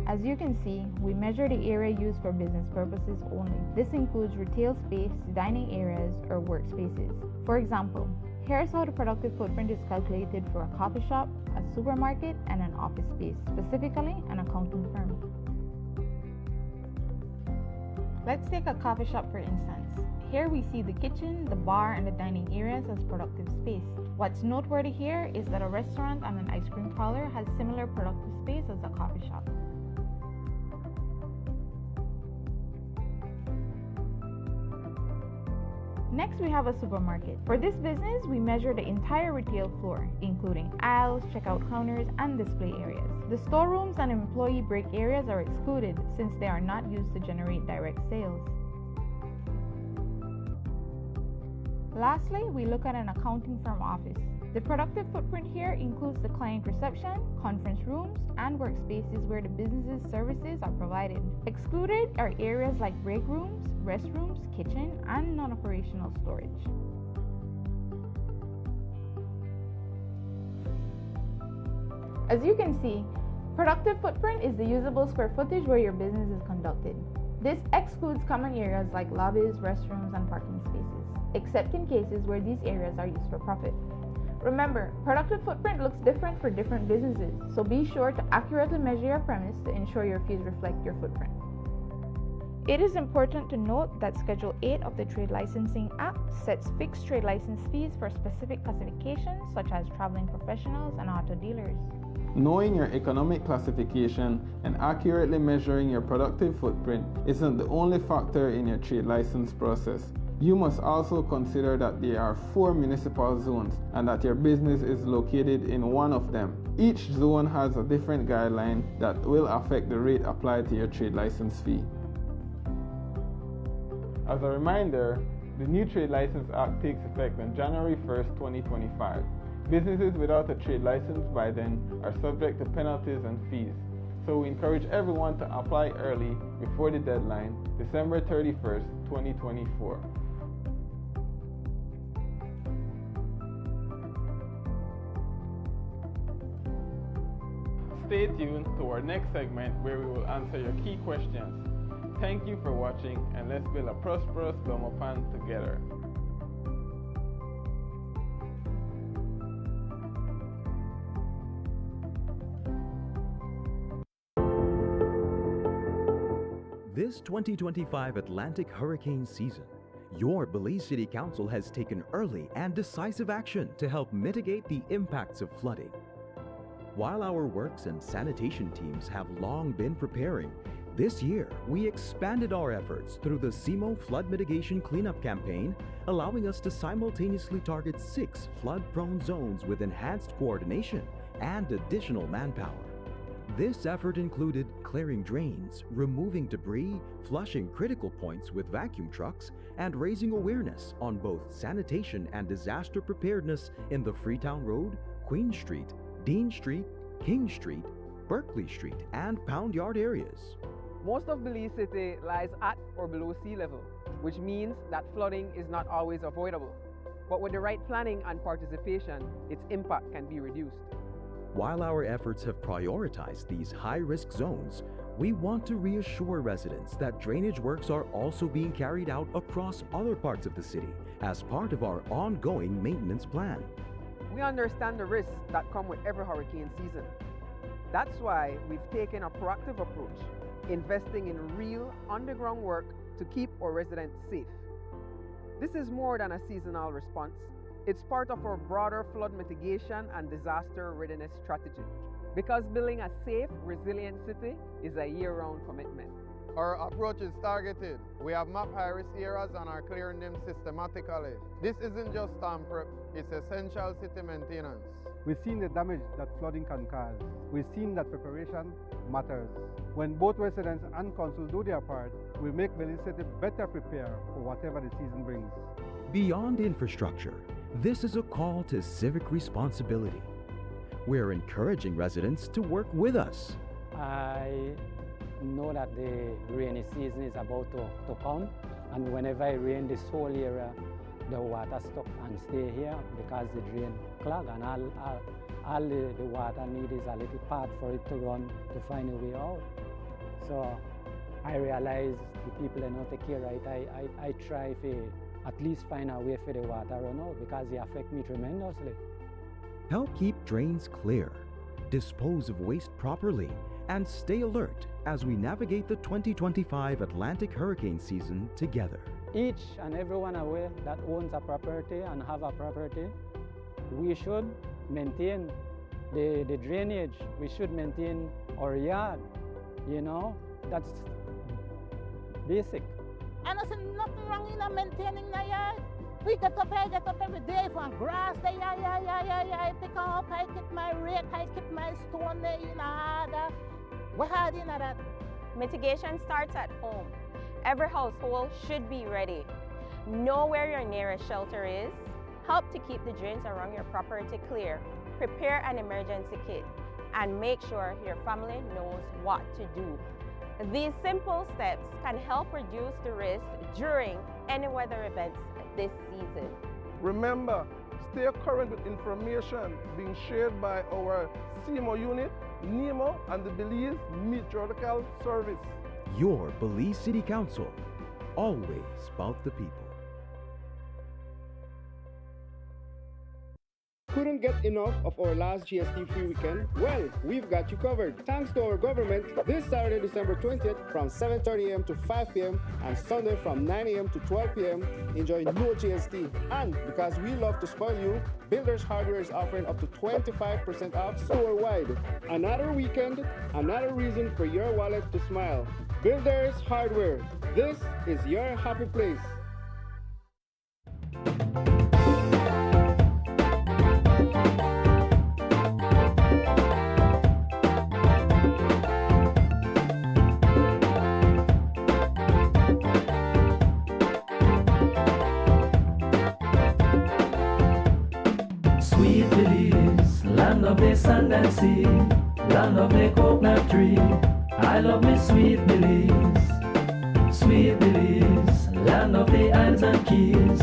As you can see, we measure the area used for business purposes only. This includes retail space, dining areas, or workspaces. For example, here's how the productive footprint is calculated for a coffee shop, a supermarket, and an office space, specifically an accounting firm. Let's take a coffee shop for instance. Here we see the kitchen, the bar, and the dining areas as productive space. What's noteworthy here is that a restaurant and an ice cream parlor has similar productive space as a coffee shop. Next, we have a supermarket. For this business, we measure the entire retail floor, including aisles, checkout counters, and display areas. The storerooms and employee break areas are excluded since they are not used to generate direct sales. Lastly, we look at an accounting firm office. The productive footprint here includes the client reception, conference rooms, and workspaces where the business's services are provided. Excluded are areas like break rooms, restrooms, kitchen, and non-operational storage. As you can see, productive footprint is the usable square footage where your business is conducted. This excludes common areas like lobbies, restrooms, and parking spaces, except in cases where these areas are used for profit. Remember, productive footprint looks different for different businesses, so be sure to accurately measure your premise to ensure your fees reflect your footprint. It is important to note that Schedule 8 of the Trade Licensing Act sets fixed trade license fees for specific classifications such as traveling professionals and auto dealers. Knowing your economic classification and accurately measuring your productive footprint isn't the only factor in your trade license process. You must also consider that there are 4 municipal zones and that your business is located in one of them. Each zone has a different guideline that will affect the rate applied to your trade license fee. As a reminder, the new Trade License Act takes effect on January 1st, 2025. Businesses without a trade license by then are subject to penalties and fees. So we encourage everyone to apply early before the deadline, December 31st, 2024. Stay tuned to our next segment where we will answer your key questions. Thank you for watching, and let's build a prosperous Bemopan together. This 2025 Atlantic hurricane season, your Belize City Council has taken early and decisive action to help mitigate the impacts of flooding. While our works and sanitation teams have long been preparing, this year we expanded our efforts through the SEMO Flood Mitigation Cleanup Campaign, allowing us to simultaneously target 6 flood-prone zones with enhanced coordination and additional manpower. This effort included clearing drains, removing debris, flushing critical points with vacuum trucks, and raising awareness on both sanitation and disaster preparedness in the Freetown Road, Queen Street, Dean Street, King Street, Berkeley Street, and Pound Yard areas. Most of Belize City lies at or below sea level, which means that flooding is not always avoidable. But with the right planning and participation, its impact can be reduced. While our efforts have prioritized these high-risk zones, we want to reassure residents that drainage works are also being carried out across other parts of the city as part of our ongoing maintenance plan. We understand the risks that come with every hurricane season. That's why we've taken a proactive approach, investing in real underground work to keep our residents safe. This is more than a seasonal response. It's part of our broader flood mitigation and disaster readiness strategy. Because building a safe, resilient city is a year-round commitment. Our approach is targeted. We have mapped high-risk areas and are clearing them systematically. This isn't just storm prep, it's essential city maintenance. We've seen the damage that flooding can cause. We've seen that preparation matters. When both residents and council do their part, we'll make Belize City better prepared for whatever the season brings. Beyond infrastructure, this is a call to civic responsibility. We're encouraging residents to work with us. I know that the rainy season is about to come, and whenever it rains, this whole area, the water stuck and stay here because the drain clog, and all the water need is a little path for it to run to find a way out. So I realize the people are not take care right. I try to at least find a way for the water run out because it affect me tremendously. Help keep drains clear, dispose of waste properly, and stay alert as we navigate the 2025 Atlantic hurricane season together. Each and everyone aware that owns a property and have a property, we should maintain the drainage. We should maintain our yard, you know, that's basic. And I said nothing wrong in maintaining the yard. We get up every day for grass. I pick up, I keep my rake, I keep my stone there, you know. We're hard in that. Mitigation starts at home. Every household should be ready. Know where your nearest shelter is. Help to keep the drains around your property clear. Prepare an emergency kit. And make sure your family knows what to do. These simple steps can help reduce the risk during any weather events this season. Remember, stay current with information being shared by our SEMO unit, NEMO, and the Belize Meteorological Service. Your Belize City Council, always about the people. Couldn't get enough of our last GST free weekend? Well, we've got you covered. Thanks to our government, this Saturday, December 20th from 7:30 a.m. to 5 p.m. and Sunday from 9 a.m. to 12 p.m. enjoy no GST. And because we love to spoil you, Builders Hardware is offering up to 25% off store-wide. Another weekend, another reason for your wallet to smile. Builders Hardware, this is your happy place. Sweet Belize, land of the sand and sea, land of the coconut tree. I love me sweet Belize, land of the islands and keys.